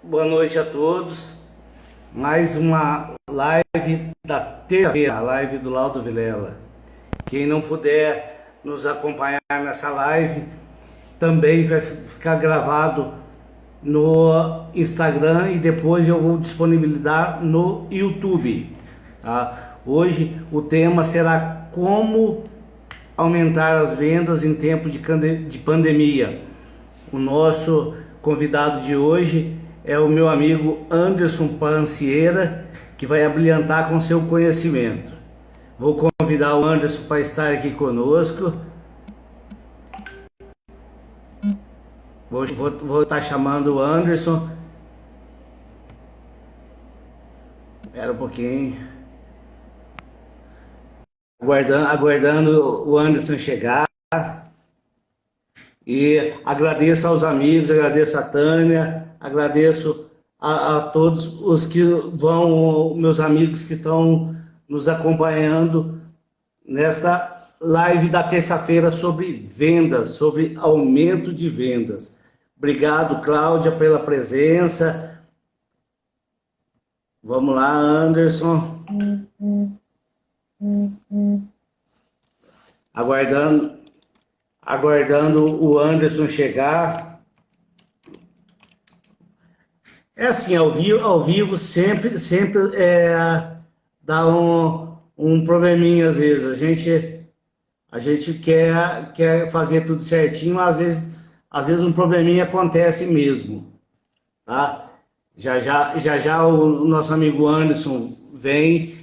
Boa noite a todos. Mais uma live da terça-feira, a live do Laudo Vilela. Quem não puder nos acompanhar nessa live, também vai ficar gravado no Instagram e depois eu vou disponibilizar no YouTube. Tá? Hoje o tema será como aumentar as vendas em tempo de pandemia. O nosso convidado de hoje é o meu amigo Anderson Pancieira, que vai abrilhantar com seu conhecimento. Vou convidar o Anderson para estar aqui conosco. Vou estar chamando o Anderson. Espera um pouquinho. Aguardando o Anderson chegar. E agradeço aos amigos, agradeço a Tânia, agradeço a todos os que vão, meus amigos que estão nos acompanhando nesta live da terça-feira sobre vendas, sobre aumento de vendas. Obrigado, Cláudia, pela presença. Vamos lá, Anderson. Aguardando o Anderson chegar. É assim, ao vivo sempre dá um probleminha às vezes. A gente quer fazer tudo certinho, às vezes um probleminha acontece mesmo, tá? Já o nosso amigo Anderson vem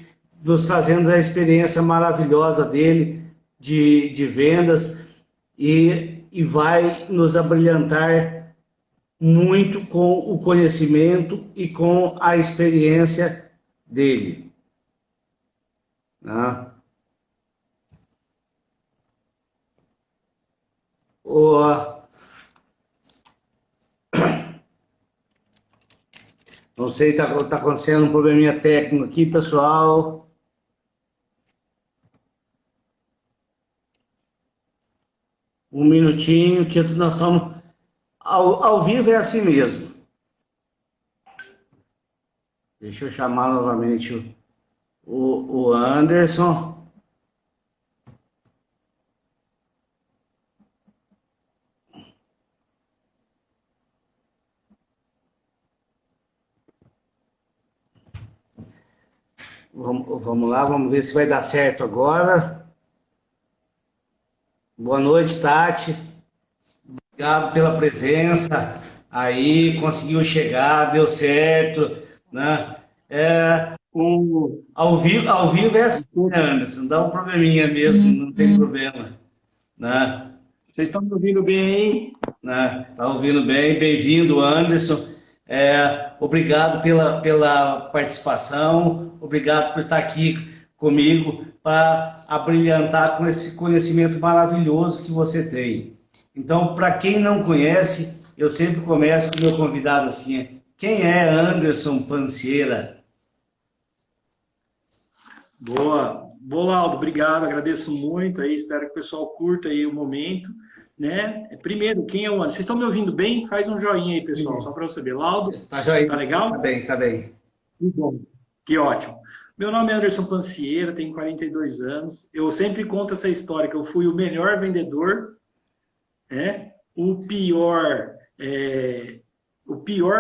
nos trazendo a experiência maravilhosa dele de vendas. E vai nos abrilhantar muito com o conhecimento e com a experiência dele. Tá? Não sei, tá acontecendo um probleminha técnico aqui, pessoal. Um minutinho, que nós somos... Ao vivo é assim mesmo. Deixa eu chamar novamente o Anderson. Vamos lá, vamos ver se vai dar certo agora. Boa noite, Tati. Obrigado pela presença. Aí, conseguiu chegar, deu certo, né? Ao vivo é assim, né, Anderson? Dá um probleminha mesmo, não tem problema, né? Vocês estão me ouvindo bem aí? Né? Tá ouvindo bem, bem-vindo, Anderson. Obrigado pela participação, obrigado por estar aqui comigo para abrilhantar com esse conhecimento maravilhoso que você tem. Então, para quem não conhece, eu sempre começo com o meu convidado assim: quem é Anderson Pancieira? Boa, Aldo, obrigado, agradeço muito aí, espero que o pessoal curta aí o momento, né? Primeiro, quem é o Anderson? Vocês estão me ouvindo bem? Faz um joinha aí, pessoal, só para eu saber. Laudo, Tá joia? tá legal? Tá bem. Que bom, que ótimo. Meu nome é Anderson Pancieira, tenho 42 anos. Eu sempre conto essa história, que eu fui o melhor vendedor, né? O pior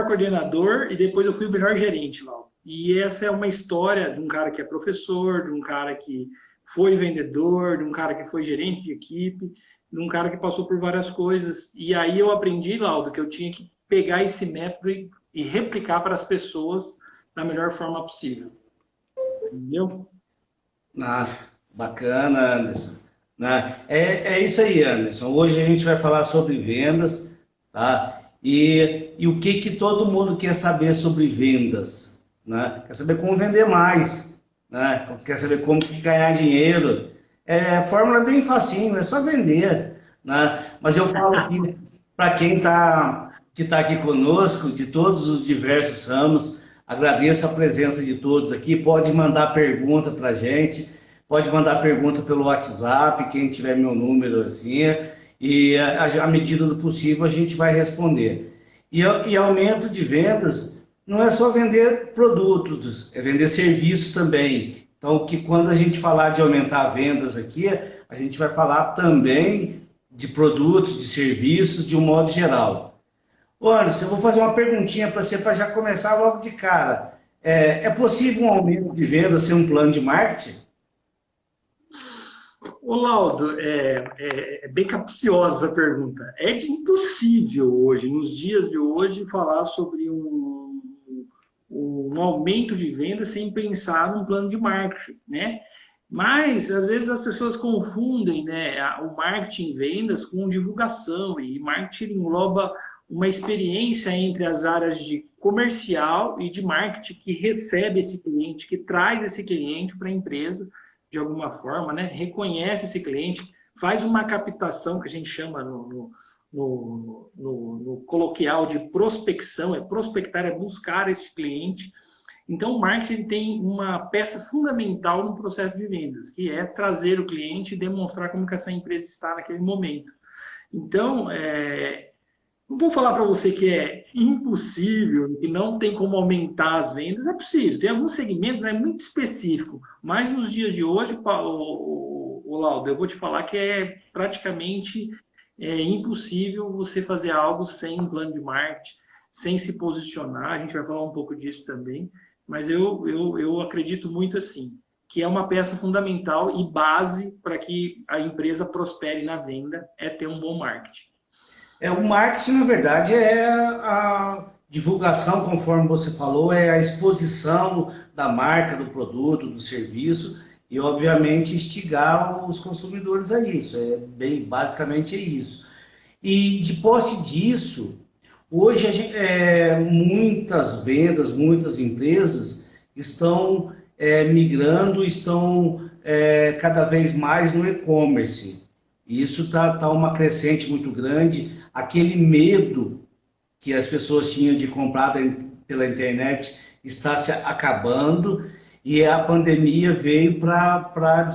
coordenador e depois eu fui o melhor gerente, Laudo. E essa é uma história de um cara que é professor, de um cara que foi vendedor, de um cara que foi gerente de equipe, de um cara que passou por várias coisas. E aí eu aprendi, Laudo, que eu tinha que pegar esse método e replicar para as pessoas da melhor forma possível. Entendeu? Bacana, Anderson. É isso aí, Anderson. Hoje a gente vai falar sobre vendas, tá? E o que todo mundo quer saber sobre vendas, né? Quer saber como vender mais, né? Quer saber como ganhar dinheiro. A fórmula é bem facinho, é só vender, né? Mas eu falo aqui para quem que está aqui conosco, de todos os diversos ramos. Agradeço a presença de todos aqui. Pode mandar pergunta para a gente, pode mandar pergunta pelo WhatsApp, quem tiver meu número assim, e à medida do possível a gente vai responder. E aumento de vendas não é só vender produtos, é vender serviço também. Então, que quando a gente falar de aumentar vendas aqui, a gente vai falar também de produtos, de serviços, de um modo geral. Ô, Anderson, eu vou fazer uma perguntinha para você, para já começar logo de cara. É possível um aumento de vendas sem um plano de marketing? Ô, Laudo, é bem capciosa a pergunta. É impossível hoje, nos dias de hoje, falar sobre um aumento de venda sem pensar num plano de marketing, né? Mas, às vezes, as pessoas confundem, né, o marketing e vendas com divulgação, e marketing engloba uma experiência entre as áreas de comercial e de marketing que recebe esse cliente, que traz esse cliente para a empresa, de alguma forma, né? Reconhece esse cliente, faz uma captação que a gente chama no coloquial de prospecção, é prospectar, é buscar esse cliente. Então, o marketing tem uma peça fundamental no processo de vendas, que é trazer o cliente e demonstrar como que essa empresa está naquele momento. Então, não vou falar para você que é impossível, que não tem como aumentar as vendas, é possível. Tem alguns segmentos, né, muito específico, mas nos dias de hoje, o Laudo, eu vou te falar que é praticamente impossível você fazer algo sem um plano de marketing, sem se posicionar. A gente vai falar um pouco disso também, mas eu acredito muito assim, que é uma peça fundamental e base para que a empresa prospere na venda, é ter um bom marketing. O marketing, na verdade, é a divulgação, conforme você falou, é a exposição da marca, do produto, do serviço e, obviamente, instigar os consumidores a isso. Basicamente é isso. E de posse disso, hoje muitas vendas, muitas empresas estão migrando, estão cada vez mais no e-commerce. E isso tá uma crescente muito grande. Aquele medo que as pessoas tinham de comprar pela internet está se acabando e a pandemia veio para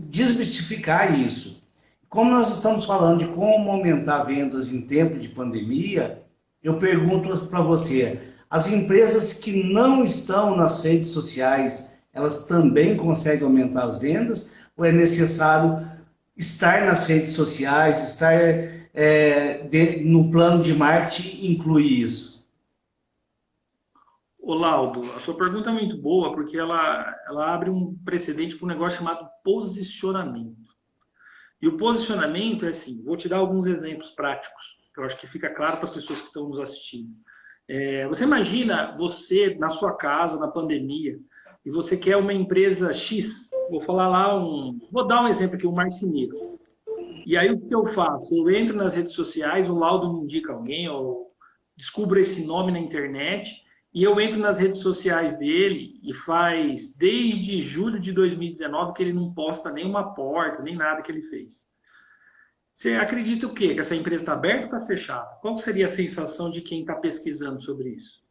desmistificar isso. Como nós estamos falando de como aumentar vendas em tempo de pandemia, eu pergunto para você, as empresas que não estão nas redes sociais, elas também conseguem aumentar as vendas ou é necessário estar nas redes sociais, estar no plano de marketing inclui isso? Ô, Laudo, a sua pergunta é muito boa porque ela abre um precedente para um negócio chamado posicionamento. E o posicionamento é assim, vou te dar alguns exemplos práticos, que eu acho que fica claro para as pessoas que estão nos assistindo. Você imagina você na sua casa, na pandemia, e você quer uma empresa X, vou dar um exemplo aqui, um marceneiro. E aí o que eu faço? Eu entro nas redes sociais, o Laudo me indica alguém, eu descubro esse nome na internet, e eu entro nas redes sociais dele e faz desde julho de 2019 que ele não posta nenhuma porta, nem nada que ele fez. Você acredita o quê? Que essa empresa está aberta ou está fechada? Qual seria a sensação de quem está pesquisando sobre isso?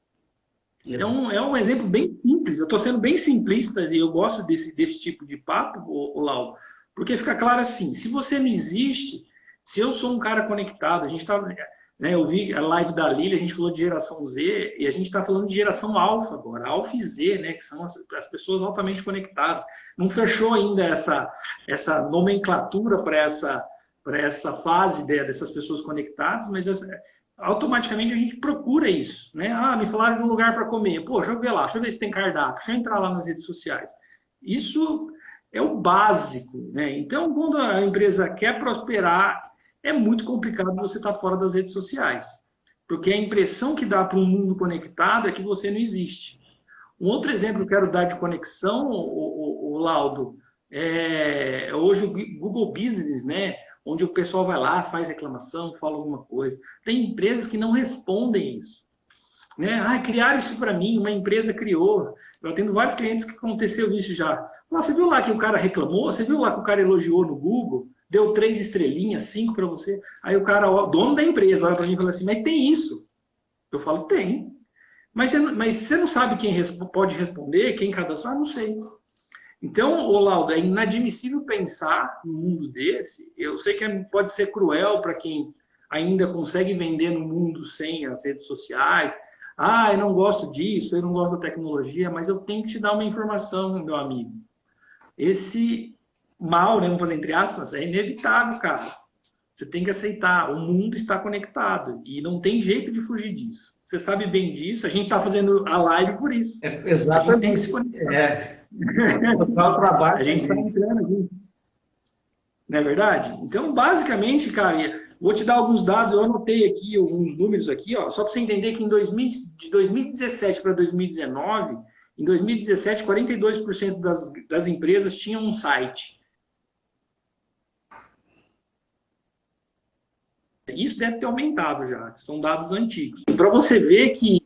É um exemplo bem simples, eu estou sendo bem simplista e eu gosto desse tipo de papo, o Laudo, porque fica claro assim, se você não existe, se eu sou um cara conectado, a gente está, né, eu vi a live da Lili, a gente falou de geração Z, e a gente está falando de geração alfa agora, alfa e Z, né, que são as pessoas altamente conectadas. Não fechou ainda essa nomenclatura para essa fase dessas pessoas conectadas, mas automaticamente a gente procura isso, né? Me falaram de um lugar para comer. Pô, deixa eu ver lá, deixa eu ver se tem cardápio, deixa eu entrar lá nas redes sociais. Isso é o básico, né? Então, quando a empresa quer prosperar, é muito complicado você estar fora das redes sociais, porque a impressão que dá para um mundo conectado é que você não existe. Um outro exemplo que eu quero dar de conexão, o Laudo, hoje o Google Business, né? Onde o pessoal vai lá, faz reclamação, fala alguma coisa. Tem empresas que não respondem isso. Né? Criaram isso para mim, uma empresa criou. Eu atendo vários clientes que aconteceu isso já. Você viu lá que o cara reclamou? Você viu lá que o cara elogiou no Google? Deu 3 estrelinhas, 5 para você? Aí o cara, o dono da empresa, olha para mim e fala assim, mas tem isso? Eu falo, tem. Mas você não sabe quem pode responder, quem cadastrou? Não sei. Então, Laudo, é inadmissível pensar num mundo desse. Eu sei que pode ser cruel para quem ainda consegue vender no mundo sem as redes sociais. Ah, eu não gosto disso, eu não gosto da tecnologia, mas eu tenho que te dar uma informação, meu amigo. Esse mal, né, vamos fazer entre aspas, é inevitável, cara. Você tem que aceitar, o mundo está conectado e não tem jeito de fugir disso. Você sabe bem disso, a gente está fazendo a live por isso. Exatamente. A gente tem que se conectar. Mostrar o trabalho. A gente está entrando aqui. Não é verdade? Então, basicamente, cara, vou te dar alguns dados, eu anotei aqui alguns números aqui, ó, só para você entender que de 2017 para 2019, em 2017, 42% das empresas tinham um site. Isso deve ter aumentado já, são dados antigos. Para você ver que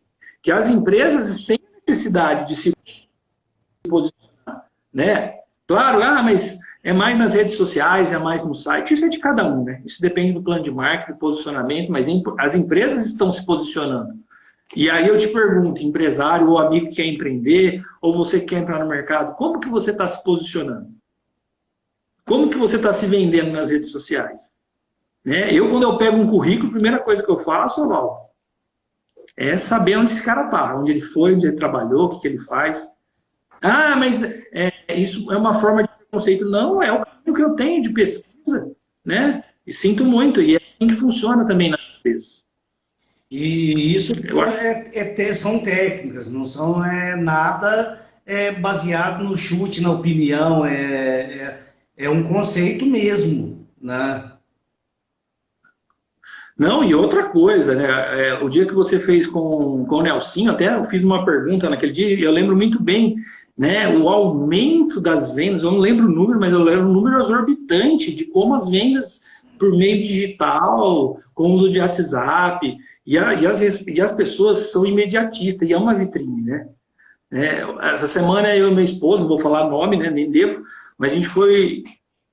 as empresas têm necessidade de se posicionar, né? Claro, mas é mais nas redes sociais, é mais no site, isso é de cada um, né? Isso depende do plano de marketing, do posicionamento, mas as empresas estão se posicionando. E aí eu te pergunto, empresário ou amigo que quer empreender, ou você que quer entrar no mercado, como que você está se posicionando? Como que você está se vendendo nas redes sociais? Né? Quando eu pego um currículo, a primeira coisa que eu faço, Val, é saber onde esse cara está, onde ele foi, onde ele trabalhou, o que ele faz. Ah, mas isso é uma forma de preconceito. Não, é o caminho que eu tenho de pesquisa, né? E sinto muito, e é assim que funciona também na empresa. E isso são técnicas, não são nada baseado no chute, na opinião, é um conceito mesmo, né? Não, e outra coisa, né? O dia que você fez com o Nelsinho, até eu fiz uma pergunta naquele dia, e eu lembro muito bem, né? O aumento das vendas, eu não lembro o número, mas eu lembro um número exorbitante de como as vendas por meio digital, com o uso de WhatsApp, e as pessoas são imediatistas, e é uma vitrine, né? Essa semana eu e minha esposa, vou falar nome, né? Nem devo, mas a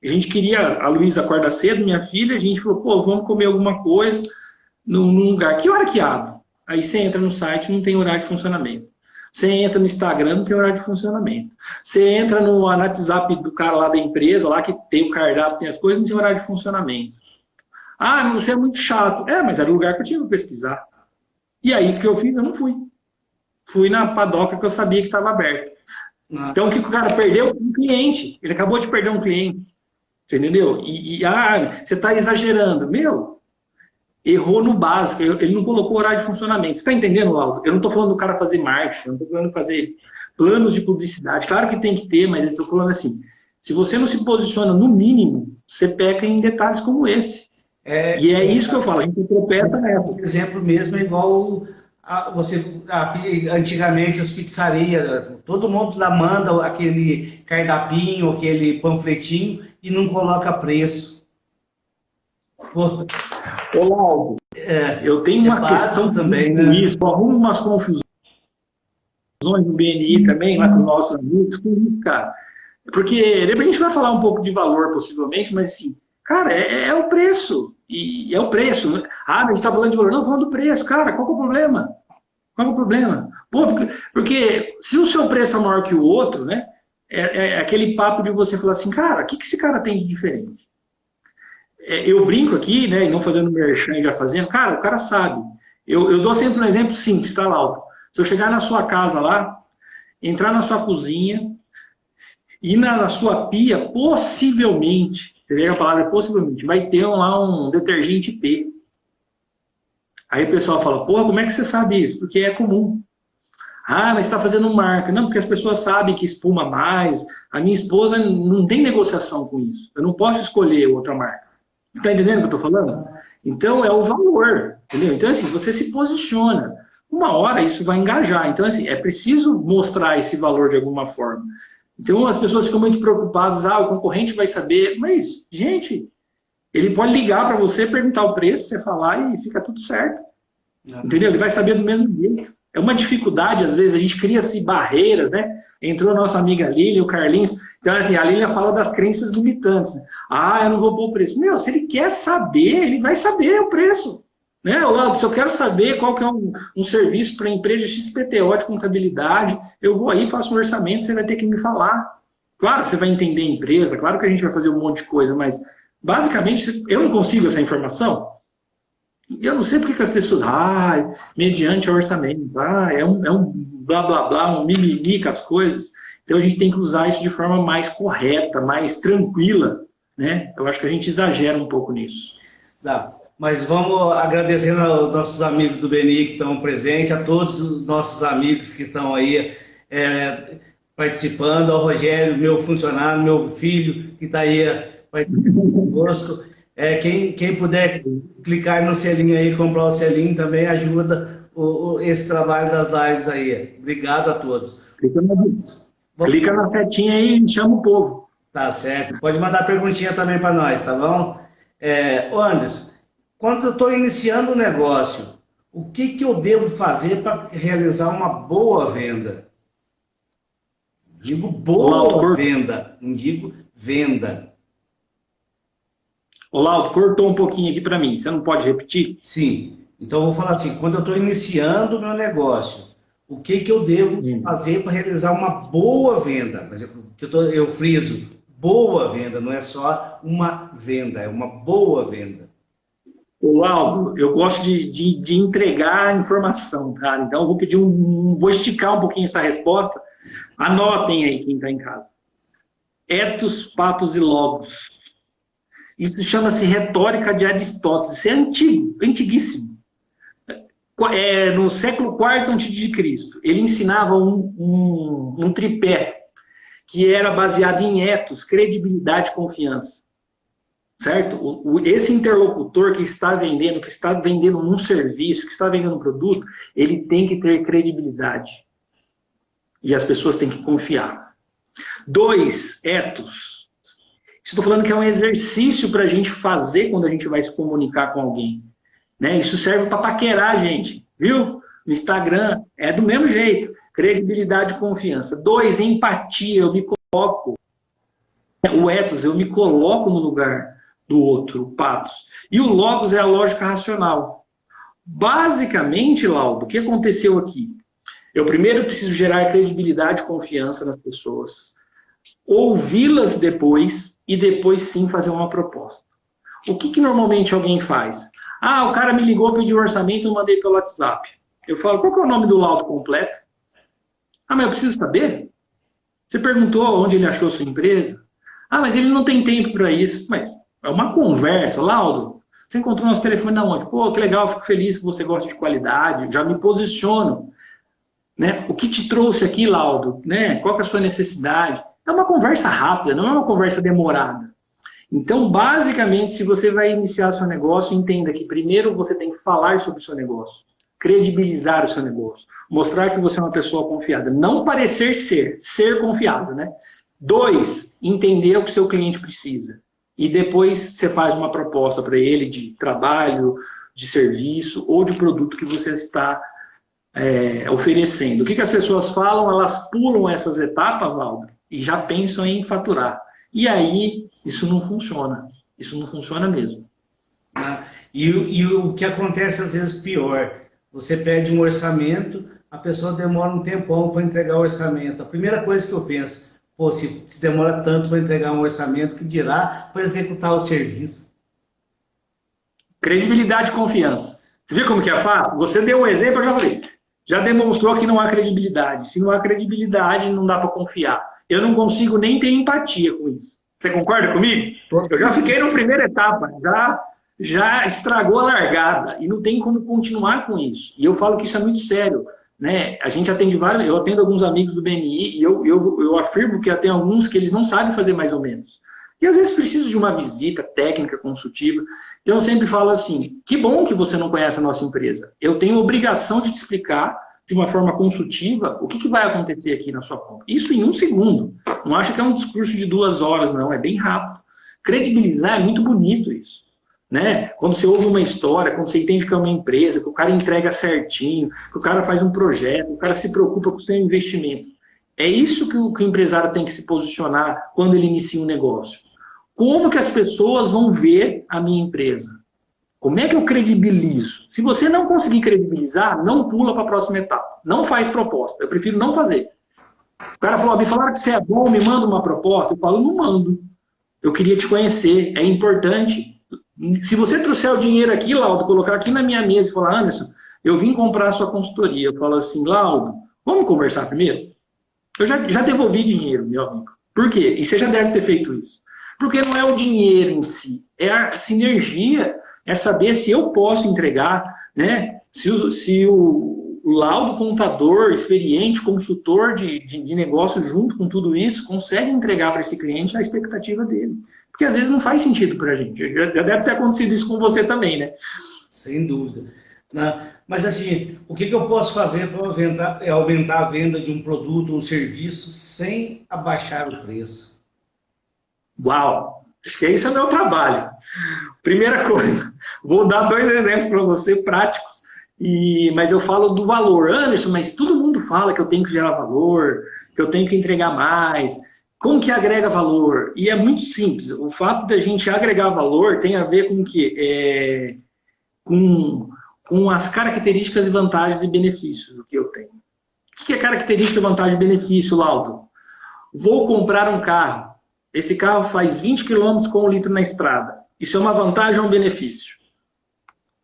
gente queria, a Luísa acorda cedo, minha filha, a gente falou, pô, vamos comer alguma coisa num lugar. Que hora que abre? Aí você entra no site, não tem horário de funcionamento. Você entra no Instagram, não tem horário de funcionamento. Você entra no WhatsApp do cara lá da empresa, lá que tem o cardápio, tem as coisas, não tem horário de funcionamento. Ah, você é muito chato. Mas era o lugar que eu tinha que pesquisar. E aí, o que eu fiz? Eu não fui. Fui na padoca que eu sabia que estava aberta. Então, o que o cara perdeu? Um cliente. Ele acabou de perder um cliente. Você entendeu? Você está exagerando. Errou no básico. Ele não colocou horário de funcionamento. Você está entendendo, Lauro? Eu não estou falando do cara fazer marketing, eu não estou falando de fazer planos de publicidade. Claro que tem que ter, mas eu estou falando assim, se você não se posiciona no mínimo, você peca em detalhes como esse. E é isso que eu falo, a gente tropeça nessa. Esse exemplo mesmo é igual antigamente as pizzarias, todo mundo lá manda aquele cardápio, aquele panfletinho e não coloca preço. Ô, Lauro, eu tenho uma questão também, né? Isso, eu arrumo umas confusões no BNI também, lá com nossos amigos, com isso, cara. Porque depois a gente vai falar um pouco de valor, possivelmente, mas assim, cara, é o preço. E é o preço. Mas a gente está falando de valor. Não, falando do preço. Cara, qual que é o problema? Qual é o problema? Pô, porque se o seu preço é maior que o outro, né? É aquele papo de você falar assim, cara, o que esse cara tem de diferente? Eu brinco aqui, né? E não fazendo merchan e já fazendo. Cara, o cara sabe. Eu dou sempre um exemplo simples, tá, Lauro? Se eu chegar na sua casa lá, entrar na sua cozinha, ir na sua pia, possivelmente, você vê a palavra possivelmente, vai ter lá um detergente P. Aí o pessoal fala, porra, como é que você sabe isso? Porque é comum. Ah, mas está fazendo marca. Não, porque as pessoas sabem que espuma mais. A minha esposa não tem negociação com isso. Eu não posso escolher outra marca. Você está entendendo o que eu estou falando? Então, é o valor. Entendeu? Então, assim, você se posiciona. Uma hora isso vai engajar. Então, assim, é preciso mostrar esse valor de alguma forma. Então, as pessoas ficam muito preocupadas. O concorrente vai saber. Mas, gente, ele pode ligar para você, perguntar o preço, você falar e fica tudo certo. Entendeu? Ele vai saber do mesmo jeito. É uma dificuldade, às vezes, a gente cria-se barreiras, né? Entrou a nossa amiga Lília, o Carlinhos. Então, assim, a Lília fala das crenças limitantes. Né? Eu não vou pôr o preço. Se ele quer saber, ele vai saber o preço. Né? Se eu quero saber qual que é um serviço para a empresa XPTO de contabilidade, eu vou aí, faço um orçamento, você vai ter que me falar. Claro, você vai entender a empresa, claro que a gente vai fazer um monte de coisa, mas, basicamente, eu não consigo essa informação. E eu não sei porque que as pessoas, mediante orçamento, é um blá blá blá, um mimimi com as coisas. Então a gente tem que usar isso de forma mais correta, mais tranquila, né? Eu acho que a gente exagera um pouco nisso. Tá. Mas vamos agradecendo aos nossos amigos do BNI que estão presentes, a todos os nossos amigos que estão aí participando, ao Rogério, meu funcionário, meu filho, que está aí participando conosco. Quem puder clicar no selinho aí, comprar o selinho, também ajuda esse trabalho das lives aí. Obrigado a todos. Clica na setinha aí e chama o povo. Tá certo. Pode mandar perguntinha também para nós, tá bom? Anderson, quando eu estou iniciando um negócio, o que eu devo fazer para realizar uma boa venda? Digo boa venda, não digo venda. Ô, Laudo, cortou um pouquinho aqui para mim. Você não pode repetir? Sim. Então, eu vou falar assim, quando eu estou iniciando o meu negócio, o que eu devo fazer para realizar uma boa venda? Mas eu friso, boa venda, não é só uma venda, é uma boa venda. Ô, Laudo, eu gosto de entregar informação, cara. Então, eu vou pedir vou esticar um pouquinho essa resposta. Anotem aí quem está em casa. Etos, patos e logos. Isso chama-se retórica de Aristóteles. Isso é antigo, antiguíssimo. No século IV a.C., ele ensinava um tripé que era baseado em etos, credibilidade e confiança. Certo? Esse interlocutor que está vendendo um serviço, que está vendendo um produto, ele tem que ter credibilidade. E as pessoas têm que confiar. 2, etos. Estou falando que é um exercício para a gente fazer quando a gente vai se comunicar com alguém. Né? Isso serve para paquerar a gente, viu? No Instagram é do mesmo jeito. Credibilidade e confiança. 2, empatia. Eu me coloco. O etos, eu me coloco no lugar do outro, o patos. E o logos é a lógica racional. Basicamente, Laudo, o que aconteceu aqui? Eu primeiro preciso gerar credibilidade e confiança nas pessoas, ouvi-las depois e depois sim fazer uma proposta. O que normalmente alguém faz? O cara me ligou, pediu um orçamento, eu mandei pelo WhatsApp. Eu falo, qual que é o nome do laudo completo? Mas eu preciso saber. Você perguntou onde ele achou sua empresa? Mas ele não tem tempo para isso. Mas é uma conversa. Laudo, você encontrou nosso telefone na onde? Pô, que legal, fico feliz que você gosta de qualidade, já me posiciono. Né? O que te trouxe aqui, Laudo? Né? Qual que é a sua necessidade? É uma conversa rápida, não é uma conversa demorada. Então, basicamente, se você vai iniciar seu negócio, entenda que primeiro você tem que falar sobre o seu negócio, credibilizar o seu negócio, mostrar que você é uma pessoa confiável, não parecer ser confiável, né? 2, entender o que seu cliente precisa. E depois você faz uma proposta para ele de trabalho, de serviço ou de produto que você está oferecendo. O que as pessoas falam? Elas pulam essas etapas, Laudo, e já pensam em faturar. E aí, isso não funciona. Isso não funciona mesmo. E o que acontece às vezes pior, você pede um orçamento, a pessoa demora um tempão para entregar o orçamento. A primeira coisa que eu penso, se demora tanto para entregar um orçamento, que dirá para executar o serviço? Credibilidade e confiança. Você viu como que é fácil? Você deu um exemplo, eu já falei. Já demonstrou que não há credibilidade. Se não há credibilidade, não dá para confiar. Eu não consigo nem ter empatia com isso. Você concorda comigo? Eu já fiquei na primeira etapa, já estragou a largada e não tem como continuar com isso. E eu falo que isso é muito sério. Né? A gente atende eu atendo alguns amigos do BNI e eu afirmo que tem alguns que eles não sabem fazer mais ou menos. E às vezes precisam de uma visita técnica, consultiva. Então eu sempre falo assim, que bom que você não conhece a nossa empresa. Eu tenho obrigação de te explicar de uma forma consultiva o que vai acontecer aqui na sua compra. Isso em 1 segundo. Não acha que é um discurso de 2 horas, não. É bem rápido. Credibilizar é muito bonito isso. Né? Quando você ouve uma história, quando você entende que é uma empresa, que o cara entrega certinho, que o cara faz um projeto, o cara se preocupa com o seu investimento. É isso que o empresário tem que se posicionar quando ele inicia um negócio. Como que as pessoas vão ver a minha empresa? Como é que eu credibilizo? Se você não conseguir credibilizar, não pula para a próxima etapa. Não faz proposta. Eu prefiro não fazer. O cara falou, me falaram que você é bom, me manda uma proposta. Eu falo, não mando. Eu queria te conhecer. É importante. Se você trouxer o dinheiro aqui, Laudo, colocar aqui na minha mesa e falar, Anderson, eu vim comprar a sua consultoria. Eu falo assim, Laudo, vamos conversar primeiro? Eu já devolvi dinheiro, meu amigo. Por quê? E você já deve ter feito isso. Porque não é o dinheiro em si, é a sinergia, é saber se eu posso entregar, né? Se o laudo contador, experiente, consultor de negócio junto com tudo isso, consegue entregar para esse cliente a expectativa dele. Porque às vezes não faz sentido para a gente. Já deve ter acontecido isso com você também, né? Sem dúvida. Mas assim, o que eu posso fazer para aumentar a venda de um produto ou um serviço sem abaixar o preço? Uau! Acho que esse é o meu trabalho. Primeira coisa, vou dar 2 exemplos para você práticos, mas eu falo do valor. Anderson, mas todo mundo fala que eu tenho que gerar valor, que eu tenho que entregar mais. Como que agrega valor? E é muito simples. O fato da gente agregar valor tem a ver com o quê? Com as características, vantagens e benefícios do que eu tenho. O que é característica, vantagem e benefício, Laudo? Vou comprar um carro. Esse carro faz 20 km com 1 litro na estrada. Isso é uma vantagem ou um benefício?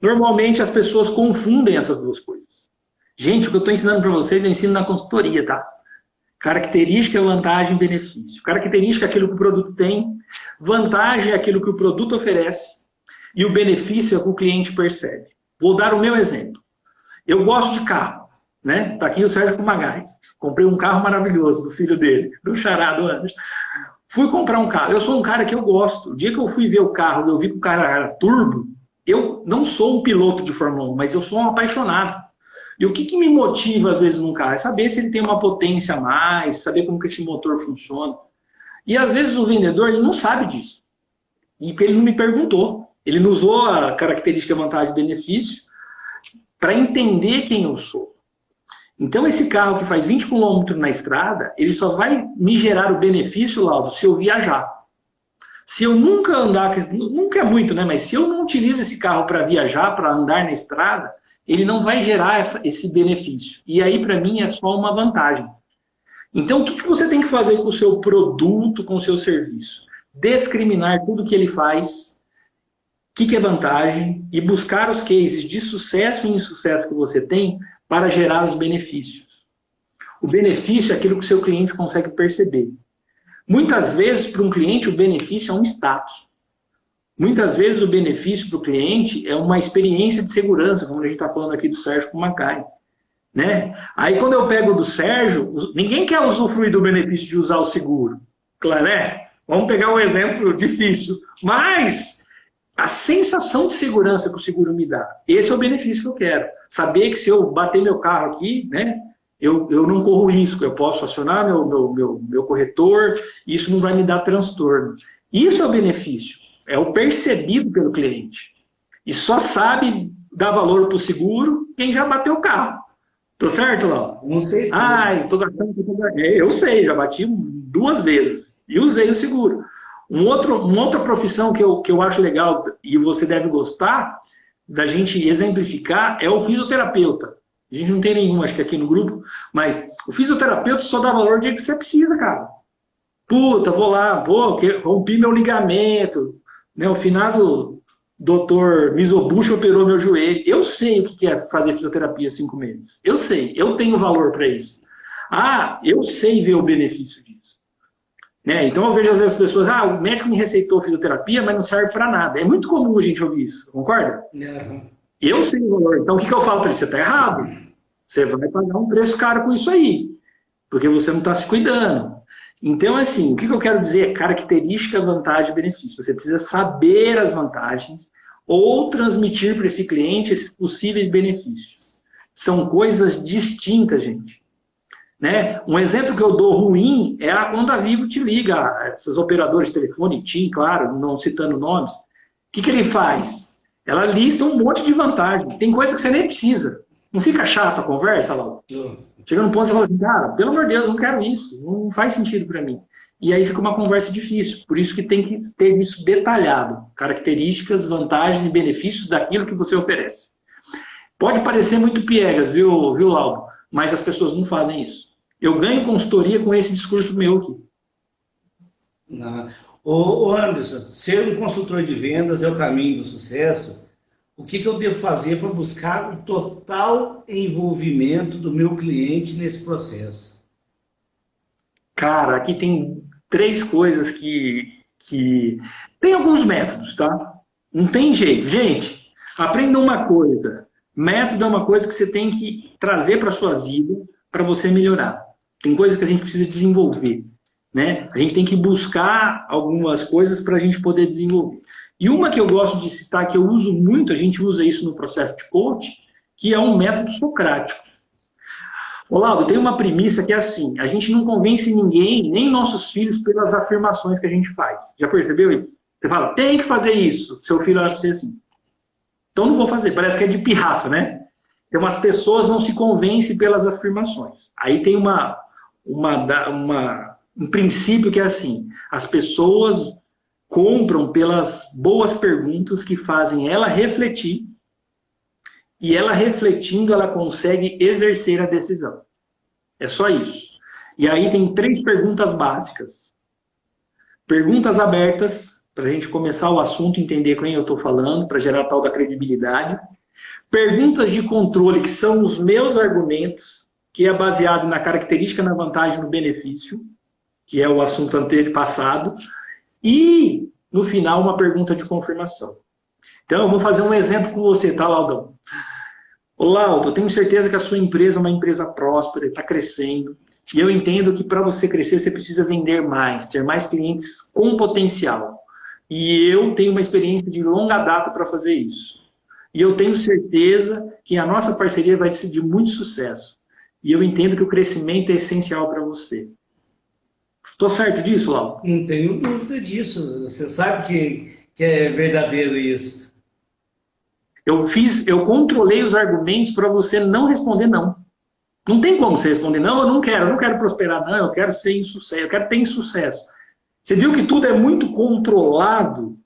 Normalmente as pessoas confundem essas duas coisas. Gente, o que eu estou ensinando para vocês, eu ensino na consultoria, tá? Característica, vantagem e benefício. Característica é aquilo que o produto tem, vantagem é aquilo que o produto oferece e o benefício é o que o cliente percebe. Vou dar o meu exemplo. Eu gosto de carro, né? Tá aqui o Sérgio Kumagai. Comprei um carro maravilhoso do filho dele, do xará do Anderson. Fui comprar um carro. Eu sou um cara que eu gosto. O dia que eu fui ver o carro, eu vi que o cara era turbo, eu não sou um piloto de Fórmula 1, mas eu sou um apaixonado. E o que me motiva, às vezes, num carro? É saber se ele tem uma potência a mais, saber como que esse motor funciona. E, às vezes, o vendedor ele não sabe disso. E ele não me perguntou. Ele não usou a característica vantagem e benefício para entender quem eu sou. Então, esse carro que faz 20 km na estrada, ele só vai me gerar o benefício, Laudo, se eu viajar. Se eu nunca andar, nunca é muito, né? Mas se eu não utilizo esse carro para viajar, para andar na estrada, ele não vai gerar esse benefício. E aí, para mim, é só uma vantagem. Então, o que você tem que fazer com o seu produto, com o seu serviço? Discriminar tudo que ele faz, o que é vantagem, e buscar os cases de sucesso e insucesso que você tem para gerar os benefícios. O benefício é aquilo que o seu cliente consegue perceber. Muitas vezes, para um cliente, o benefício é um status. Muitas vezes, o benefício para o cliente é uma experiência de segurança, como a gente está falando aqui do Sérgio Kumagai. Né? Aí, quando eu pego do Sérgio, ninguém quer usufruir do benefício de usar o seguro. Claro, né? Vamos pegar um exemplo difícil. Mas a sensação de segurança que o seguro me dá, esse é o benefício que eu quero. Saber que se eu bater meu carro aqui, né, eu não corro risco, eu posso acionar meu corretor, e isso não vai me dar transtorno. Isso é o benefício, é o percebido pelo cliente. E só sabe dar valor para o seguro quem já bateu o carro. Tô certo, Léo? Não sei. Ai, eu sei, já bati 2 vezes e usei o seguro. Uma outra profissão que eu acho legal e você deve gostar da gente exemplificar é o fisioterapeuta. A gente não tem nenhum, acho que aqui no grupo, mas o fisioterapeuta só dá valor no dia que você precisa, cara. Puta, vou lá, rompi meu ligamento, né? O finado doutor Mizobushi operou meu joelho. Eu sei o que é fazer fisioterapia 5 meses. Eu sei, eu tenho valor para isso. Ah, eu sei ver o benefício disso. Né? Então eu vejo às vezes as pessoas, o médico me receitou fisioterapia, mas não serve para nada. É muito comum a gente ouvir isso, concorda? Uhum. Eu sei o valor. Então o que eu falo para ele? Você está errado. Você vai pagar um preço caro com isso aí, porque você não está se cuidando. Então, assim, o que eu quero dizer é característica, vantagem e benefício. Você precisa saber as vantagens ou transmitir para esse cliente esses possíveis benefícios. São coisas distintas, gente. Né? Um exemplo que eu dou ruim é quando a Vivo te liga, essas operadoras de telefone, TIM, claro, não citando nomes. O que ele faz? Ela lista um monte de vantagem. Tem coisa que você nem precisa. Não fica chato a conversa, Laura? Chega num ponto você fala assim, cara, pelo amor de Deus, eu não quero isso. Não faz sentido para mim. E aí fica uma conversa difícil. Por isso que tem que ter isso detalhado. Características, vantagens e benefícios daquilo que você oferece. Pode parecer muito piegas, viu, Laura? Mas as pessoas não fazem isso. Eu ganho consultoria com esse discurso meu aqui. Ô Anderson, ser um consultor de vendas é o caminho do sucesso. O que eu devo fazer para buscar o total envolvimento do meu cliente nesse processo? Cara, aqui tem três coisas que... Tem alguns métodos, tá? Não tem jeito. Gente, aprenda uma coisa. Método é uma coisa que você tem que trazer para a sua vida para você melhorar. Tem coisas que a gente precisa desenvolver, né? A gente tem que buscar algumas coisas para a gente poder desenvolver. E uma que eu gosto de citar, que eu uso muito, a gente usa isso no processo de coach, que é um método socrático. Olavo, tem uma premissa que é assim, a gente não convence ninguém, nem nossos filhos, pelas afirmações que a gente faz. Já percebeu isso? Você fala, tem que fazer isso. Seu filho olha para você assim. Então não vou fazer, parece que é de pirraça, né? Então as pessoas não se convencem pelas afirmações. Aí tem um princípio que é assim, as pessoas compram pelas boas perguntas que fazem ela refletir, e ela refletindo, ela consegue exercer a decisão. É só isso. E aí tem 3 perguntas básicas. Perguntas abertas, para a gente começar o assunto, entender com quem eu estou falando, para gerar tal da credibilidade. Perguntas de controle, que são os meus argumentos, que é baseado na característica, na vantagem, no benefício, que é o assunto anterior passado. E, no final, uma pergunta de confirmação. Então, eu vou fazer um exemplo com você, tá, Laudão? Ô, Laudo, eu tenho certeza que a sua empresa é uma empresa próspera, está crescendo. E eu entendo que para você crescer, você precisa vender mais, ter mais clientes com potencial. E eu tenho uma experiência de longa data para fazer isso. E eu tenho certeza que a nossa parceria vai ser de muito sucesso. E eu entendo que o crescimento é essencial para você. Estou certo disso, Laudo? Não tenho dúvida disso. Você sabe que é verdadeiro isso. Eu controlei os argumentos para você não responder não. Não tem como você responder não, eu não quero prosperar não, eu quero ser insucesso, eu quero ter insucesso. Você viu que tudo é muito controlado,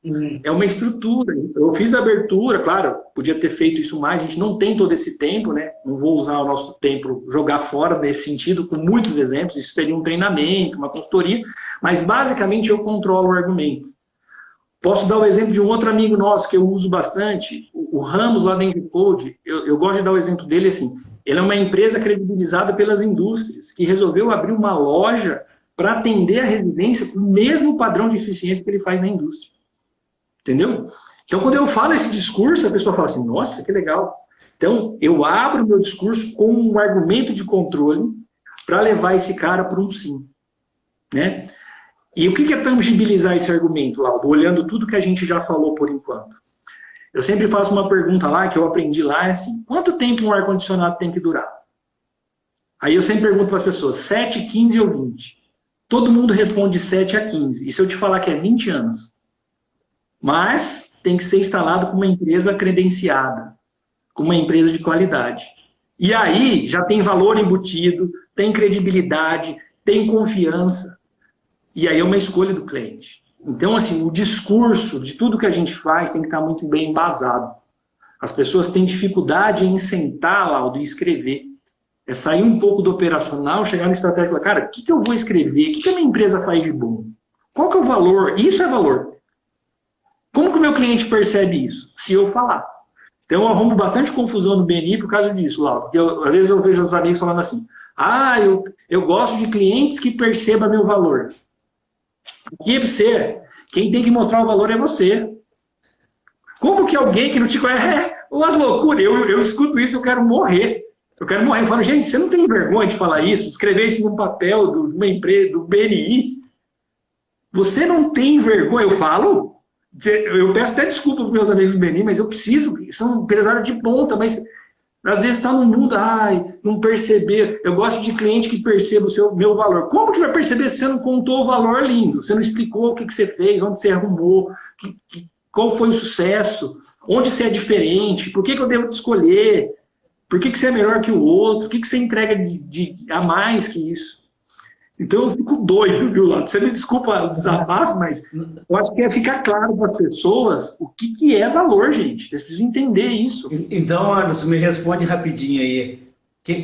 é uma estrutura. Eu fiz a abertura, claro, podia ter feito isso mais, a gente não tem todo esse tempo, né? Não vou usar o nosso tempo, jogar fora nesse sentido, com muitos exemplos, isso seria um treinamento, uma consultoria, mas basicamente eu controlo o argumento. Posso dar o exemplo de um outro amigo nosso que eu uso bastante, o Ramos lá da Code. Eu gosto de dar o exemplo dele assim. Ele é uma empresa credibilizada pelas indústrias, que resolveu abrir uma loja para atender a residência com o mesmo padrão de eficiência que ele faz na indústria. Entendeu? Então, quando eu falo esse discurso, a pessoa fala assim, nossa, que legal. Então, eu abro o meu discurso com um argumento de controle para levar esse cara para um sim. Né? E o que é tangibilizar esse argumento, Laudo? Olhando tudo que a gente já falou por enquanto. Eu sempre faço uma pergunta lá, que eu aprendi lá, é assim, quanto tempo um ar-condicionado tem que durar? Aí eu sempre pergunto para as pessoas, 7, 15 ou 20? Todo mundo responde 7 a 15. E se eu te falar que é 20 anos? Mas tem que ser instalado com uma empresa credenciada, com uma empresa de qualidade. E aí já tem valor embutido, tem credibilidade, tem confiança. E aí é uma escolha do cliente. Então, assim, o discurso de tudo que a gente faz tem que estar muito bem embasado. As pessoas têm dificuldade em sentar, Laudo, e escrever. É sair um pouco do operacional, chegar na estratégia e falar, cara, o que eu vou escrever? O que a minha empresa faz de bom? Qual que é o valor? Isso é valor. Como que o meu cliente percebe isso? Se eu falar. Então, eu arrumo bastante confusão no BNI por causa disso, Laudo. Às vezes eu vejo os amigos falando assim, eu gosto de clientes que percebam meu valor. Aqui é você. Quem tem que mostrar o valor é você. Como que alguém que não te conhece... umas loucuras. Eu escuto isso, eu quero morrer. Eu quero morrer. Eu falo, gente, você não tem vergonha de falar isso? Escrever isso num papel de uma empresa, do BNI? Você não tem vergonha? Eu falo... Eu peço até desculpa para os meus amigos do BNI, mas eu preciso. São empresários de ponta, mas... às vezes está no mundo, não perceber. Eu gosto de cliente que perceba o meu valor. Como que vai perceber se você não contou o valor lindo? Você não explicou o que você fez, onde você arrumou, qual foi o sucesso, onde você é diferente, por que eu devo te escolher, por que você é melhor que o outro, o que você entrega a mais que isso. Então eu fico doido, viu, Laudo? Você me desculpa o desabafo, mas eu acho que é ficar claro para as pessoas o que é valor, gente. Eles precisam entender isso. Então, Anderson, me responde rapidinho aí.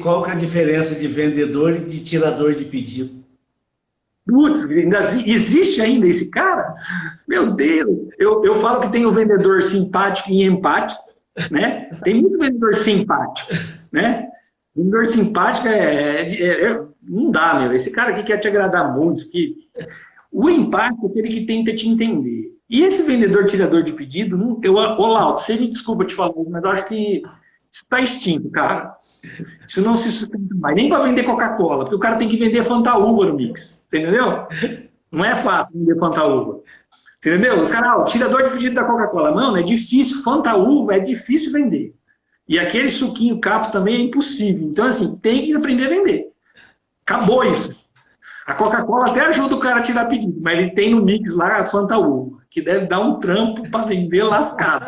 Qual que é a diferença de vendedor e de tirador de pedido? Putz, existe ainda esse cara? Meu Deus! Eu falo que tem o vendedor simpático e empático, né? Tem muito vendedor simpático, né? Vendedor simpático não dá, meu. Esse cara aqui quer te agradar muito. O empático é aquele que tenta te entender. E esse vendedor tirador de pedido, ô Laudo, você me desculpa te falar, mas eu acho que isso está extinto, cara. Isso não se sustenta mais. Nem para vender Coca-Cola, porque o cara tem que vender Fantaúva no mix. Entendeu? Não é fácil vender Fantaúva. Entendeu? Os caras, o tirador de pedido da Coca-Cola. Não é difícil. Fantaúva é difícil vender. E aquele suquinho capo também é impossível. Então, assim, tem que aprender a vender. Acabou isso. A Coca-Cola até ajuda o cara a tirar pedido, mas ele tem no mix lá a Fantaúva, que deve dar um trampo para vender lascado.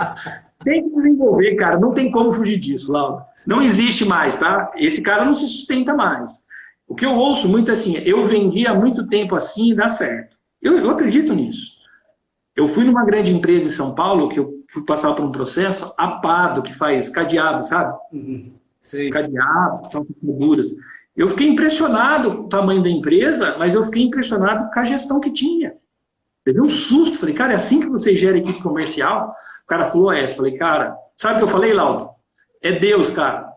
Tem que desenvolver, cara. Não tem como fugir disso, Laura. Não existe mais, tá? Esse cara não se sustenta mais. O que eu ouço muito assim, eu vendi há muito tempo assim e dá certo. Eu acredito nisso. Eu fui numa grande empresa em São Paulo, que eu fui passar por um processo, a Pado, que faz cadeado, sabe? Sim. Cadeado, são figuras. Eu fiquei impressionado com o tamanho da empresa, mas eu fiquei impressionado com a gestão que tinha. Teve um susto, falei, cara, é assim que você gera equipe comercial? O cara falou, Falei, cara, sabe o que eu falei, Laudo? É Deus, cara.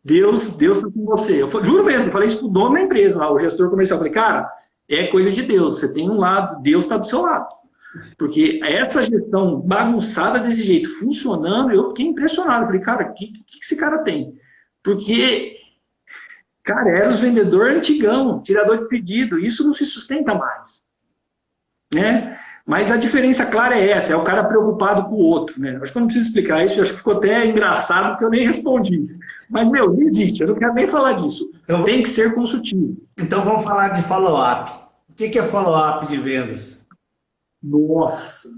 Deus está com você. Juro mesmo, eu falei isso pro dono da empresa, lá, o gestor comercial. Eu falei, cara, é coisa de Deus. Você tem um lado, Deus está do seu lado. Porque essa gestão bagunçada desse jeito, funcionando, eu fiquei impressionado. Eu falei, cara, o que esse cara tem? Porque, cara, era os vendedores antigão, tirador de pedido. Isso não se sustenta mais. Né? Mas a diferença clara é essa, é o cara preocupado com o outro. Né? Acho que eu não preciso explicar isso, acho que ficou até engraçado porque eu nem respondi. Mas, meu, não existe, eu não quero nem falar disso. Então, tem que ser consultivo. Então vamos falar de follow-up. O que é follow-up de vendas? Nossa!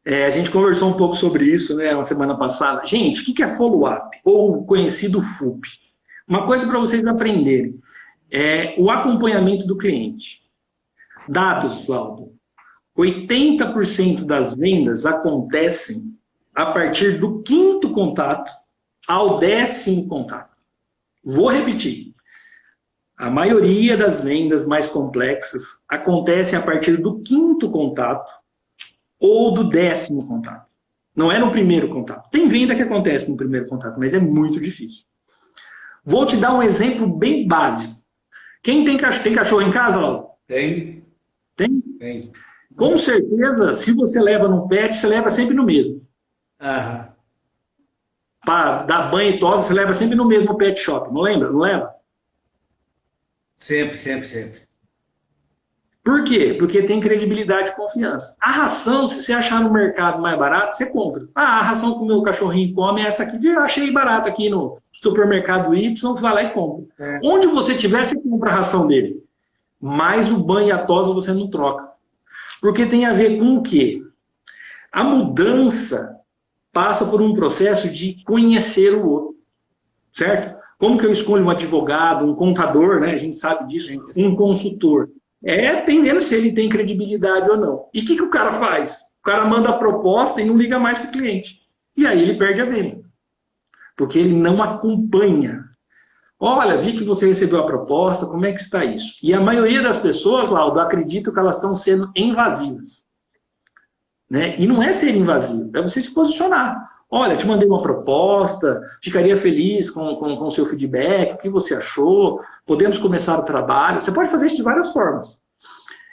A gente conversou um pouco sobre isso, né, na semana passada. Gente, o que é follow-up? Ou conhecido FUP? Uma coisa para vocês aprenderem é o acompanhamento do cliente. Dados, Laudo. 80% das vendas acontecem a partir do 5º contato ao 10º contato. Vou repetir. A maioria das vendas mais complexas acontecem a partir do 5º contato ou do 10º contato. Não é no primeiro contato. Tem venda que acontece no primeiro contato, mas é muito difícil. Vou te dar um exemplo bem básico. Quem tem cachorro em casa, Laudo? Tem. Tem? Tem. Com certeza, se você leva no pet, você leva sempre no mesmo. Para dar banho e tosa, você leva sempre no mesmo pet shop. Não lembra? Não leva? Sempre. Por quê? Porque tem credibilidade e confiança. A ração, se você achar no mercado mais barato, você compra. A ração que o meu cachorrinho come é essa aqui. Eu achei barata aqui no supermercado Y, vai lá e compra. Onde você tiver, você compra a ração dele. Mas o banho e a tosa você não troca. Porque tem a ver com o quê? A mudança passa por um processo de conhecer o outro, certo? Como que eu escolho um advogado, um contador, né? A gente sabe disso, um consultor. Dependendo se ele tem credibilidade ou não. E o que o cara faz? O cara manda a proposta e não liga mais para o cliente. E aí ele perde a venda. Porque ele não acompanha. Olha, vi que você recebeu a proposta, como é que está isso? E a maioria das pessoas, Laudo, acredita que elas estão sendo invasivas. Né? E não é ser invasivo, é você se posicionar. Olha, te mandei uma proposta, ficaria feliz com o seu feedback, o que você achou, podemos começar o trabalho. Você pode fazer isso de várias formas.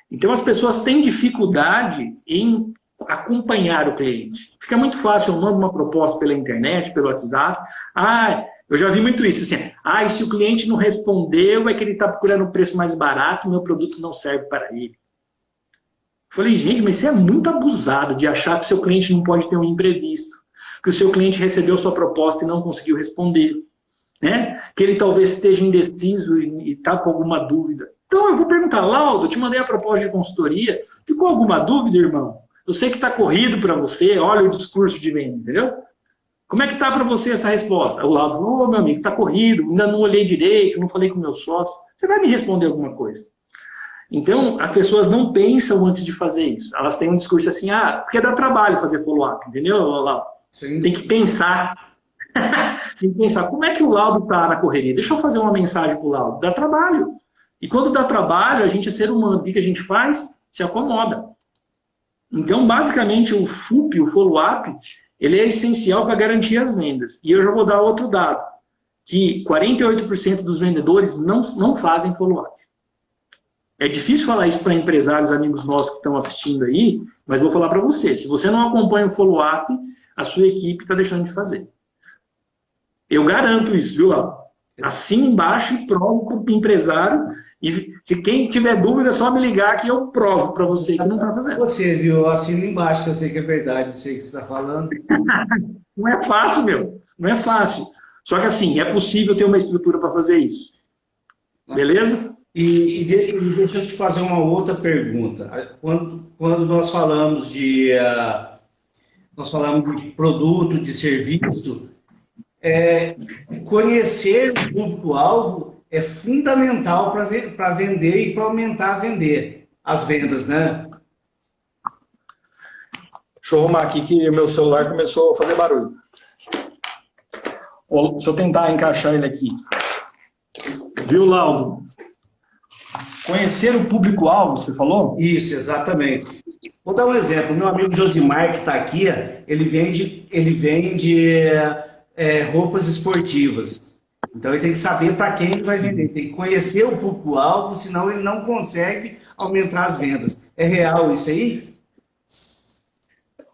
Então as pessoas têm dificuldade em acompanhar o cliente. Fica muito fácil, eu mando uma proposta pela internet, pelo WhatsApp. Eu já vi muito isso, assim, e se o cliente não respondeu, é que ele está procurando um preço mais barato, meu produto não serve para ele. Falei, gente, mas você é muito abusado de achar que o seu cliente não pode ter um imprevisto, que o seu cliente recebeu sua proposta e não conseguiu responder, né? Que ele talvez esteja indeciso e está com alguma dúvida. Então eu vou perguntar, Laudo, eu te mandei a proposta de consultoria, ficou alguma dúvida, irmão? Eu sei que está corrido para você, olha o discurso de venda, entendeu? Como é que está para você essa resposta? O Laudo, meu amigo, está corrido, ainda não olhei direito, não falei com o meu sócio. Você vai me responder alguma coisa. Então, as pessoas não pensam antes de fazer isso. Elas têm um discurso assim, porque dá trabalho fazer follow-up, entendeu, Laudo? Sim. Tem que pensar. Tem que pensar, como é que o Laudo está na correria? Deixa eu fazer uma mensagem para o Laudo. Dá trabalho. E quando dá trabalho, a gente é ser humano. O que a gente faz? Se acomoda. Então, basicamente, o FUP, o follow-up, ele é essencial para garantir as vendas. E eu já vou dar outro dado, que 48% dos vendedores não fazem follow-up. É difícil falar isso para empresários, amigos nossos que estão assistindo aí, mas vou falar para você. Se você não acompanha o follow-up, a sua equipe está deixando de fazer. Eu garanto isso, viu, Lau? Assina embaixo e provo para o empresário. E se quem tiver dúvida, é só me ligar que eu provo para você que não está fazendo. Você, viu? Eu assino embaixo, que eu sei que é verdade, eu sei que você está falando. Não é fácil, meu. Não é fácil. Só que assim, é possível ter uma estrutura para fazer isso. Beleza? E deixa eu te fazer uma outra pergunta. Quando nós falamos de produto, de serviço, conhecer o público-alvo é fundamental para vender e para aumentar as vendas, né? Deixa eu arrumar aqui que o meu celular começou a fazer barulho. Deixa eu tentar encaixar ele aqui. Viu, Laudo? Conhecer o público-alvo, você falou? Isso, exatamente. Vou dar um exemplo. Meu amigo Josimar, que está aqui, ele vende roupas esportivas. Então, ele tem que saber para quem ele vai vender. Tem que conhecer o público-alvo, senão ele não consegue aumentar as vendas. É real isso aí?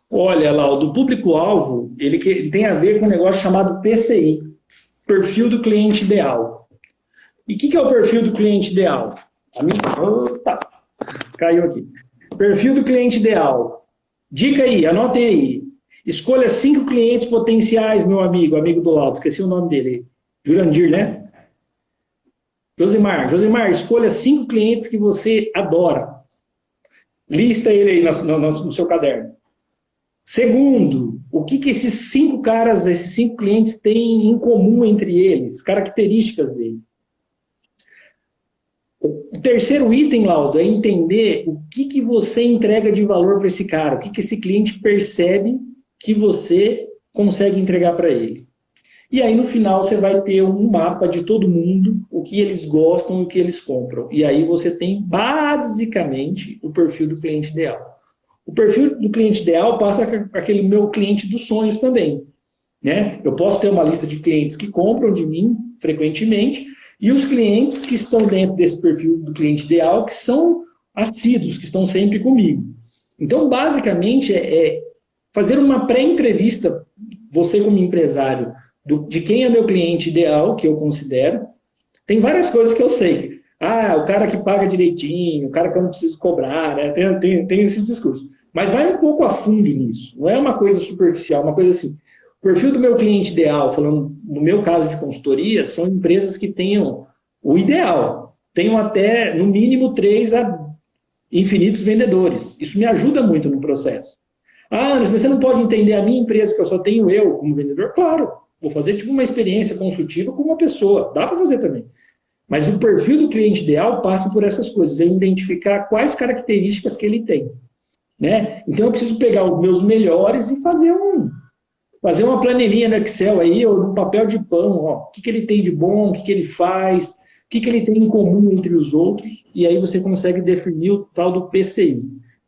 Olha, Laudo, o público-alvo, ele tem a ver com um negócio chamado PCI, Perfil do Cliente Ideal. E o que é o perfil do cliente ideal? Opa, caiu aqui. Perfil do cliente ideal. Dica aí, anote aí. Escolha 5 clientes potenciais, meu amigo do Laudo, esqueci o nome dele. Jurandir, né? Josimar, escolha 5 clientes que você adora. Lista ele aí no seu caderno. Segundo, o que esses 5 caras, esses 5 clientes têm em comum entre eles? Características deles. O terceiro item, Laudo, é entender o que você entrega de valor para esse cara, o que esse cliente percebe que você consegue entregar para ele. E aí, no final, você vai ter um mapa de todo mundo, o que eles gostam e o que eles compram. E aí você tem, basicamente, o perfil do cliente ideal. O perfil do cliente ideal passa para aquele meu cliente dos sonhos também, né? Eu posso ter uma lista de clientes que compram de mim frequentemente, e os clientes que estão dentro desse perfil do cliente ideal, que são assíduos, que estão sempre comigo. Então, basicamente, é fazer uma pré-entrevista, você como empresário, de quem é meu cliente ideal, que eu considero. Tem várias coisas que eu sei. O cara que paga direitinho, o cara que eu não preciso cobrar, né? Tem esses discursos. Mas vai um pouco a fundo nisso. Não é uma coisa superficial, uma coisa assim. O perfil do meu cliente ideal, falando no meu caso de consultoria, são empresas que tenham o ideal. Tenham até, no mínimo, 3 a infinitos vendedores. Isso me ajuda muito no processo. Mas você não pode entender a minha empresa, que eu só tenho eu como vendedor? Claro, vou fazer tipo uma experiência consultiva com uma pessoa. Dá para fazer também. Mas o perfil do cliente ideal passa por essas coisas. É identificar quais características que ele tem. Né? Então eu preciso pegar os meus melhores e fazer uma planilhinha no Excel aí, ou no papel de pão, o que ele tem de bom, o que ele faz, o que ele tem em comum entre os outros, e aí você consegue definir o tal do PCI,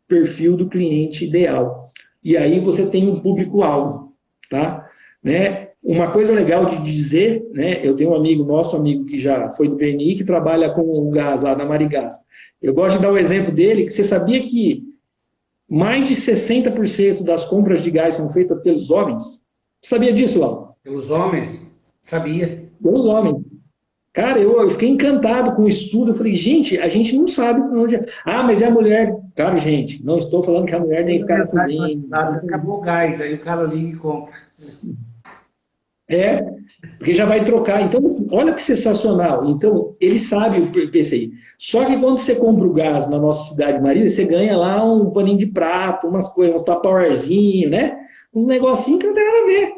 perfil do cliente ideal. E aí você tem um público-alvo, tá? Né? Uma coisa legal de dizer, né? Eu tenho nosso amigo que já foi do BNI, que trabalha com o gás lá na Marigás. Eu gosto de dar o exemplo dele, que você sabia que mais de 60% das compras de gás são feitas pelos homens? Sabia disso, Lau? Pelos homens? Sabia. Pelos homens. Cara, eu fiquei encantado com o estudo. Eu falei, gente, a gente não sabe onde é. Mas é a mulher. Claro, gente, não estou falando que a mulher tem que ficar na cozinha. Acabou o gás, aí o cara liga e compra. Porque já vai trocar. Então, assim, olha que sensacional. Então, ele sabe o PCI. Só que quando você compra o gás na nossa cidade de Marília, você ganha lá um paninho de prato, umas coisas, uns tupperwarezinho, né? Uns negocinhos que não tem nada a ver.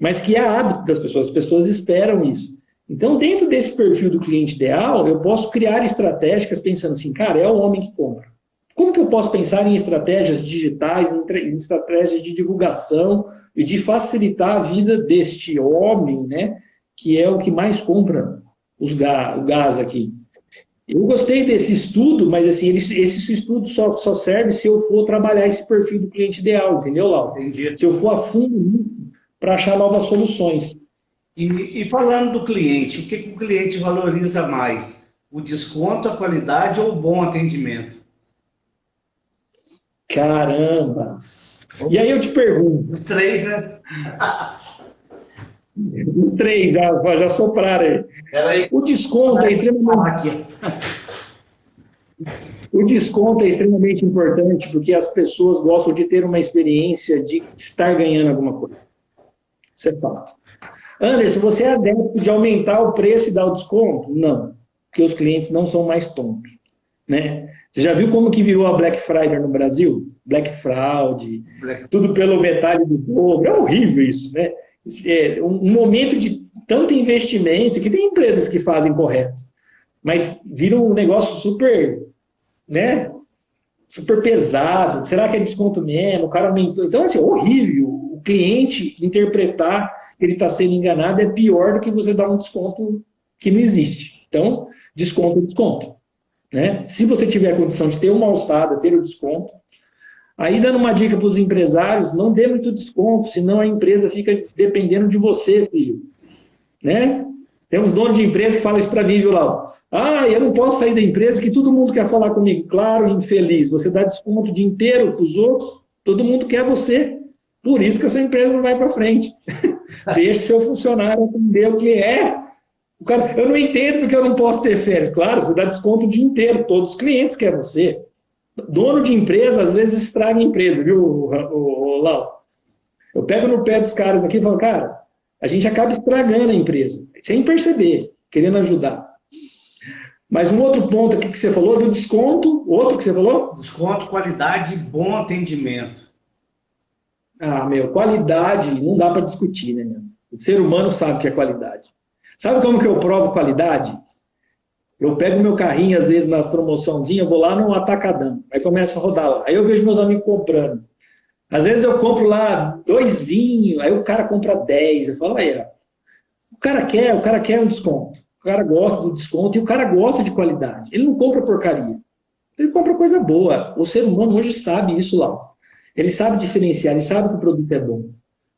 Mas que é hábito das pessoas. As pessoas esperam isso. Então, dentro desse perfil do cliente ideal, eu posso criar estratégias pensando assim, cara, é o homem que compra. Como que eu posso pensar em estratégias digitais, em estratégias de divulgação e de facilitar a vida deste homem, né, que é o que mais compra o gás aqui? Eu gostei desse estudo, mas assim, esse estudo só serve se eu for trabalhar esse perfil do cliente ideal, entendeu, Lau? Entendi. Se eu for a fundo para achar novas soluções. E falando do cliente, o que que o cliente valoriza mais? O desconto, a qualidade ou o bom atendimento? Caramba! E aí eu te pergunto, Os três, né? os três já sopraram aí. Peraí, O desconto é extremamente, aqui. o desconto é extremamente importante porque as pessoas gostam de ter uma experiência de estar ganhando alguma coisa. Isso é fato. Anderson, você é adepto de aumentar o preço e dar o desconto? Não, porque os clientes não são mais tontos, né? Você já viu como que virou a Black Friday no Brasil? Black Fraud, tudo pelo metade do dobro. É horrível isso, né? É um momento de tanto investimento que tem empresas que fazem correto, mas vira um negócio super, né? Super pesado. Será que é desconto mesmo? O cara aumentou. Então, assim, é horrível. O cliente interpretar que ele está sendo enganado é pior do que você dar um desconto que não existe. Então, desconto é desconto. Né? Se você tiver a condição de ter uma alçada, ter o desconto, aí dando uma dica para os empresários, não dê muito desconto, senão a empresa fica dependendo de você, filho. Né? Tem uns donos de empresa que falam isso para mim, viu, Lau? Ah, eu não posso sair da empresa que todo mundo quer falar comigo. Claro, infeliz, você dá desconto o dia inteiro para os outros, todo mundo quer você. Por isso que a sua empresa não vai para frente. Deixe seu funcionário entender o que é. O cara, eu não entendo porque eu não posso ter férias. Claro, você dá desconto o dia inteiro, todos os clientes querem você. Dono de empresa, às vezes, estraga a empresa, viu, Lau? Eu pego no pé dos caras aqui e falo, cara, a gente acaba estragando a empresa, sem perceber, querendo ajudar. Mas um outro ponto aqui que você falou, do desconto, outro que você falou? Desconto, qualidade e bom atendimento. Ah, meu, qualidade não dá para discutir, né, meu? O ser humano sabe o que é qualidade. Sabe como que eu provo qualidade? Eu pego meu carrinho, às vezes, nas promoçãozinhas, vou lá no Atacadão, aí começo a rodar lá. Aí eu vejo meus amigos comprando. Às vezes eu compro lá 2 vinhos, aí o cara compra 10. Eu falo, aí, ó, o cara quer um desconto. O cara gosta do desconto e o cara gosta de qualidade. Ele não compra porcaria. Ele compra coisa boa. O ser humano hoje sabe isso lá. Ele sabe diferenciar, ele sabe que o produto é bom.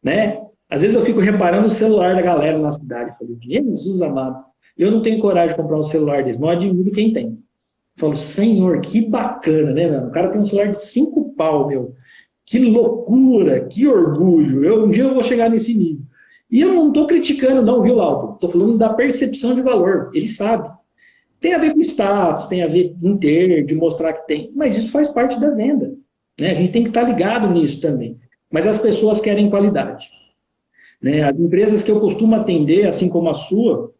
Né? Às vezes eu fico reparando o celular da galera na cidade. Eu falo, Jesus amado, eu não tenho coragem de comprar um celular desse, mas eu admiro quem tem. Eu falo, Senhor, que bacana, né, meu? O cara tem um celular de 5 pau, meu. Que loucura, que orgulho. Um dia eu vou chegar nesse nível. E eu não estou criticando, não, viu, Laudo? Estou falando da percepção de valor. Ele sabe. Tem a ver com status, tem a ver com ter, de mostrar que tem. Mas isso faz parte da venda. Né? A gente tem que estar ligado nisso também. Mas as pessoas querem qualidade. Né? As empresas que eu costumo atender, assim como a sua,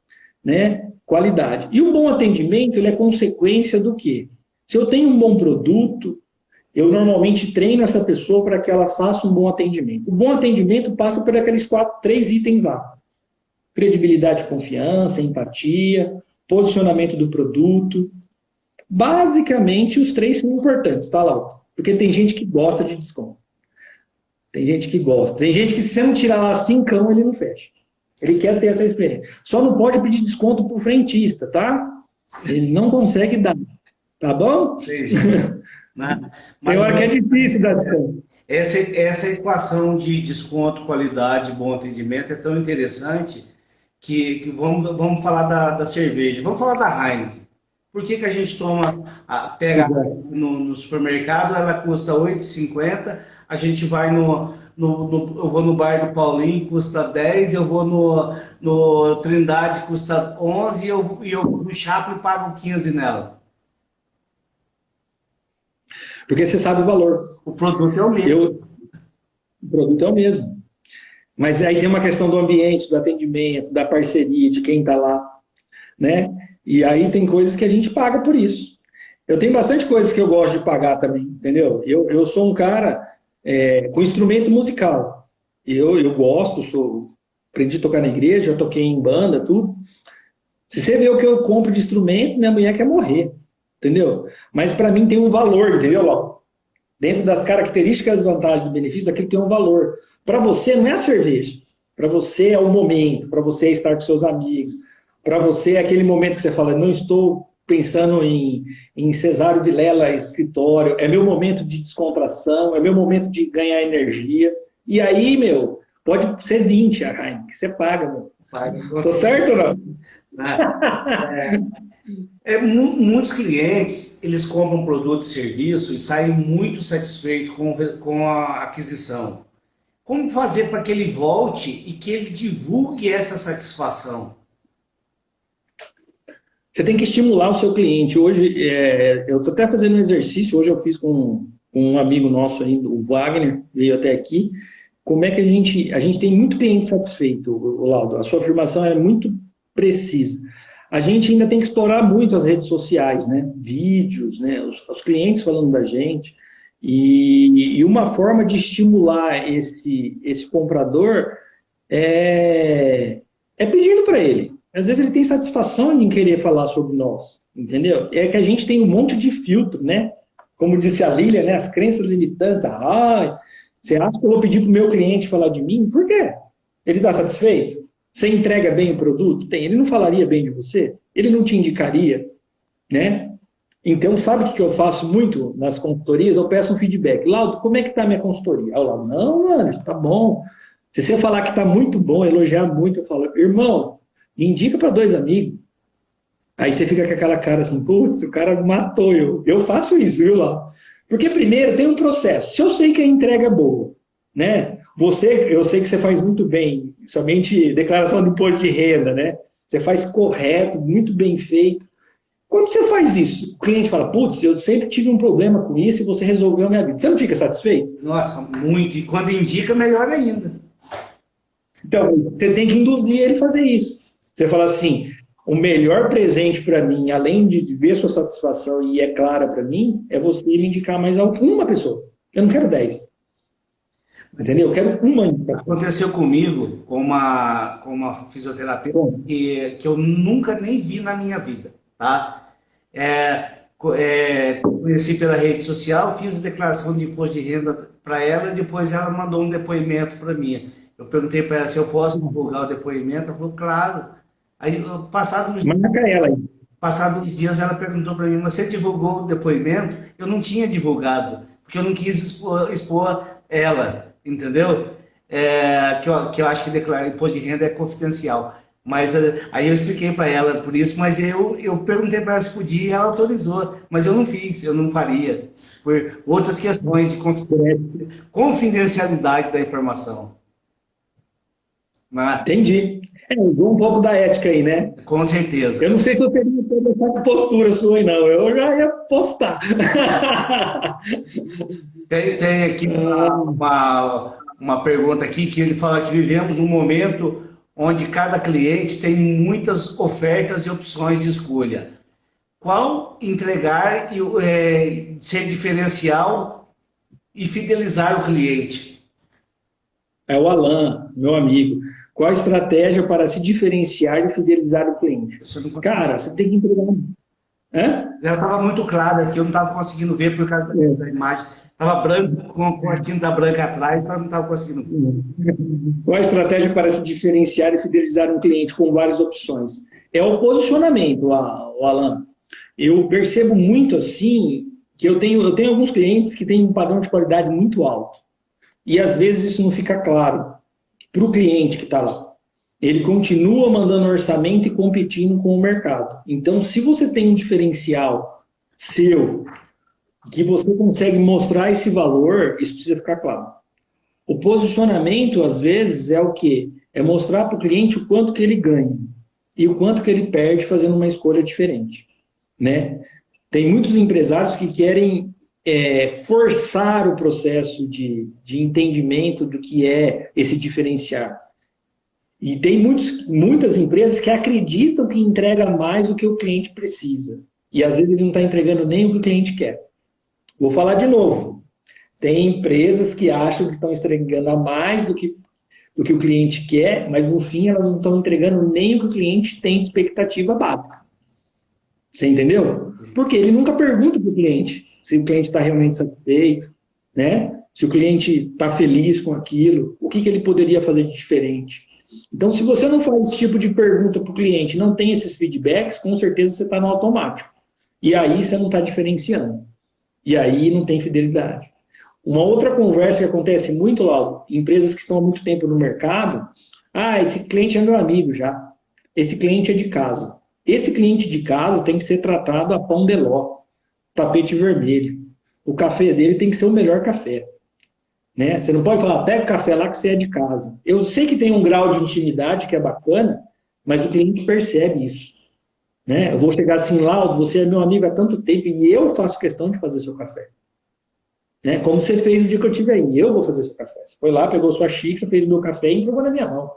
né? Qualidade. E o bom atendimento, ele é consequência do quê? Se eu tenho um bom produto, eu normalmente treino essa pessoa para que ela faça um bom atendimento. O bom atendimento passa por aqueles 3 itens lá. Credibilidade, confiança, empatia, posicionamento do produto. Basicamente, os 3 são importantes, tá, Laura? Porque tem gente que gosta de desconto. Tem gente que gosta. Tem gente que, se você não tirar lá 5, ele não fecha. Ele quer ter essa experiência. Só não pode pedir desconto para o frentista, tá? Ele não consegue dar. Tá bom? Tem hora que é difícil dar desconto. Essa equação de desconto, qualidade, bom atendimento é tão interessante que vamos falar da cerveja. Vamos falar da Heineken. Por que a gente pega no supermercado, ela custa R$ 8,50, a gente vai eu vou no bar do Paulinho, custa 10, eu vou no Trindade, custa 11, e eu vou no Chaplin e pago 15 nela. Porque você sabe o valor. O produto é o mesmo. O produto é o mesmo. Mas aí tem uma questão do ambiente, do atendimento, da parceria, de quem está lá. Né? E aí tem coisas que a gente paga por isso. Eu tenho bastante coisas que eu gosto de pagar também, entendeu? Eu sou um cara com instrumento musical. Eu gosto, aprendi a tocar na igreja, já toquei em banda, tudo. Se você vê o que eu compro de instrumento, minha mulher quer morrer. Entendeu? Mas para mim tem um valor, entendeu, Lau? Dentro das características, vantagens e benefícios, aquilo tem um valor. Para você não é a cerveja. Para você é o momento, para você é estar com seus amigos. Para você é aquele momento que você fala, não estou pensando em Cesário Vilela, escritório, é meu momento de descontração, é meu momento de ganhar energia. E aí, meu, pode ser 20 a Heineken, que você paga, meu. Tô certo ou não? Muitos clientes, eles compram produto e serviço e saem muito satisfeitos com a aquisição. Como fazer para que ele volte e que ele divulgue essa satisfação? Você tem que estimular o seu cliente. Hoje, eu estou até fazendo um exercício, hoje eu fiz com um amigo nosso aí, o Wagner, veio até aqui. Como é que a gente tem muito cliente satisfeito, Laudo? A sua afirmação é muito precisa. A gente ainda tem que explorar muito as redes sociais, né? Vídeos, né? Os clientes falando da gente. E uma forma de estimular esse comprador é pedindo para ele. Às vezes ele tem satisfação em querer falar sobre nós, entendeu? É que a gente tem um monte de filtro, né? Como disse a Lília, né? As crenças limitantes. Você acha que eu vou pedir para o meu cliente falar de mim? Por quê? Ele está satisfeito? Você entrega bem o produto? Ele não falaria bem de você? Ele não te indicaria? Né? Então, sabe o que eu faço muito nas consultorias? Eu peço um feedback. Laudo, como é que está a minha consultoria? Aí o Laudo, não, mano, está bom. Se você falar que está muito bom, elogiar muito, eu falo, irmão, me indica para 2 amigos. Aí você fica com aquela cara assim, putz, o cara matou eu. Eu faço isso, viu, Laudo? Porque primeiro tem um processo. Se eu sei que a entrega é boa, né? Eu sei que você faz muito bem, somente declaração de imposto de renda, né? Você faz correto, muito bem feito. Quando você faz isso, o cliente fala, putz, eu sempre tive um problema com isso e você resolveu a minha vida. Você não fica satisfeito? Nossa, muito. E quando indica, melhor ainda. Então, você tem que induzir ele a fazer isso. Você fala assim, o melhor presente para mim, além de ver sua satisfação e é clara para mim, é você me indicar mais uma pessoa. Eu não quero 10. Entendeu? Eu quero uma indicação. Aconteceu comigo com uma fisioterapeuta que eu nunca nem vi na minha vida. Tá? Conheci pela rede social, fiz declaração de imposto de renda para ela e depois ela mandou um depoimento para mim. Eu perguntei para ela se eu posso divulgar o depoimento, ela falou, claro. Aí, passados dias, ela perguntou para mim, você divulgou o depoimento? Eu não tinha divulgado, porque eu não quis expor ela, entendeu? Que eu acho que declarar imposto de renda é confidencial. Mas aí eu expliquei para ela por isso, mas eu perguntei para ela se podia e ela autorizou. Mas eu não fiz, eu não faria. Por outras questões de confidencialidade da informação. Mas, entendi. Usou um pouco da ética aí, né? Com certeza. Eu não sei se eu teria toda essa postura sua aí, não. Eu já ia postar. Tem aqui uma pergunta aqui que ele fala que vivemos um momento onde cada cliente tem muitas ofertas e opções de escolha. Qual entregar e ser diferencial e fidelizar o cliente? É o Alan, meu amigo. Qual a estratégia para se diferenciar e fidelizar o cliente? Cara, você tem que entregar. Já estava muito claro aqui, eu não estava conseguindo ver por causa da imagem. Estava branco, com a tinta branca atrás, então eu não estava conseguindo ver. Qual a estratégia para se diferenciar e fidelizar um cliente com várias opções? É o posicionamento, Alan. Eu percebo muito assim que eu tenho alguns clientes que têm um padrão de qualidade muito alto. E às vezes isso não fica claro para o cliente que está lá. Ele continua mandando orçamento e competindo com o mercado. Então, se você tem um diferencial seu, que você consegue mostrar esse valor, isso precisa ficar claro. O posicionamento, às vezes, é o quê? É mostrar para o cliente o quanto que ele ganha e o quanto que ele perde fazendo uma escolha diferente. Né? Tem muitos empresários que querem forçar o processo de entendimento do que é esse diferenciar. E tem muitas empresas que acreditam que entrega mais do que o cliente precisa. E às vezes ele não está entregando nem o que o cliente quer. Vou falar de novo. Tem empresas que acham que estão entregando a mais do que o cliente quer, mas no fim elas não estão entregando nem o que o cliente tem expectativa básica. Você entendeu? Porque ele nunca pergunta para o cliente se o cliente está realmente satisfeito, né? Se o cliente está feliz com aquilo, o que ele poderia fazer de diferente. Então, se você não faz esse tipo de pergunta para o cliente, não tem esses feedbacks, com certeza você está no automático. E aí você não está diferenciando. E aí não tem fidelidade. Uma outra conversa que acontece muito lá, empresas que estão há muito tempo no mercado, esse cliente é meu amigo já. Esse cliente é de casa. Esse cliente de casa tem que ser tratado a pão de ló, tapete vermelho. O café dele tem que ser o melhor café. Né? Você não pode falar, pega o café lá que você é de casa. Eu sei que tem um grau de intimidade que é bacana, mas o cliente percebe isso. Né? Eu vou chegar assim, Laudo, você é meu amigo há tanto tempo e eu faço questão de fazer seu café. Né? Como você fez o dia que eu estive aí, eu vou fazer seu café. Você foi lá, pegou sua xícara, fez o meu café e entregou na minha mão.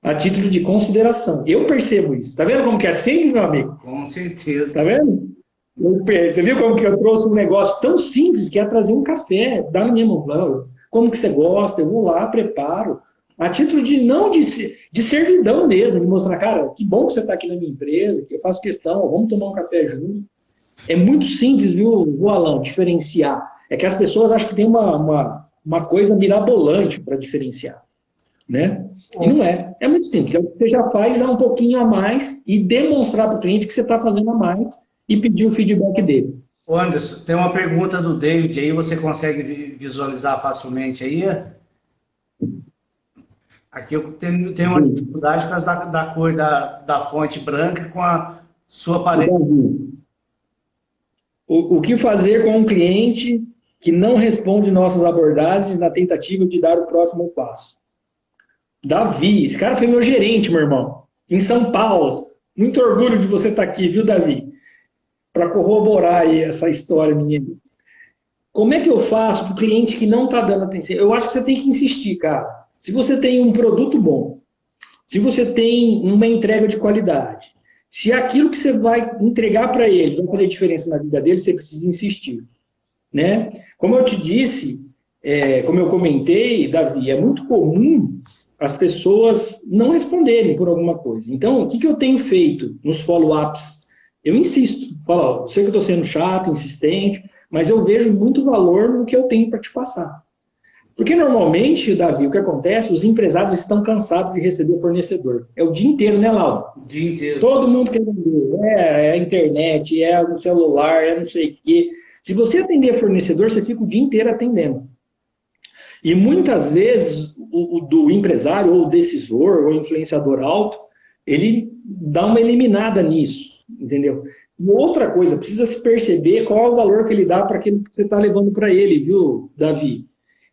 A título de consideração. Eu percebo isso. Tá vendo como que é sempre, meu amigo? Com certeza. Tá vendo? Você viu como que eu trouxe um negócio tão simples que é trazer um café, dar na minha mão. Como que você gosta? Eu vou lá, preparo. A título de não de servidão mesmo, de mostrar, cara, que bom que você está aqui na minha empresa, que eu faço questão, vamos tomar um café junto. É muito simples, viu, Alan, diferenciar. É que as pessoas acham que tem uma coisa mirabolante para diferenciar. Né? E não é. É muito simples. Você já faz um pouquinho a mais e demonstrar para o cliente que você está fazendo a mais e pedir o feedback dele. Anderson, tem uma pergunta do David aí, você consegue visualizar facilmente aí? Aqui eu tenho uma dificuldade por causa da cor da fonte branca com a sua parede. O que fazer com um cliente que não responde nossas abordagens na tentativa de dar o próximo passo? Davi, esse cara foi meu gerente, meu irmão, em São Paulo. Muito orgulho de você estar aqui, viu, Davi? Para corroborar aí essa história minha. Como é que eu faço para o cliente que não está dando atenção? Eu acho que você tem que insistir, cara. Se você tem um produto bom, se você tem uma entrega de qualidade, se aquilo que você vai entregar para ele vai fazer diferença na vida dele, você precisa insistir. Né? Como eu te disse, como eu comentei, Davi, é muito comum as pessoas não responderem por alguma coisa. Então, o que eu tenho feito nos follow-ups? Eu insisto, falo, eu sei que eu estou sendo chato, insistente, mas eu vejo muito valor no que eu tenho para te passar. Porque normalmente, Davi, o que acontece, os empresários estão cansados de receber fornecedor. É o dia inteiro, né, Lauro? O dia inteiro. Todo mundo quer vender. É a internet, é no celular, é não sei o quê. Se você atender fornecedor, você fica o dia inteiro atendendo. E muitas vezes, do empresário, ou decisor, ou influenciador alto, ele dá uma eliminada nisso, entendeu? E outra coisa, precisa se perceber qual é o valor que ele dá para aquilo que você está levando para ele, viu, Davi?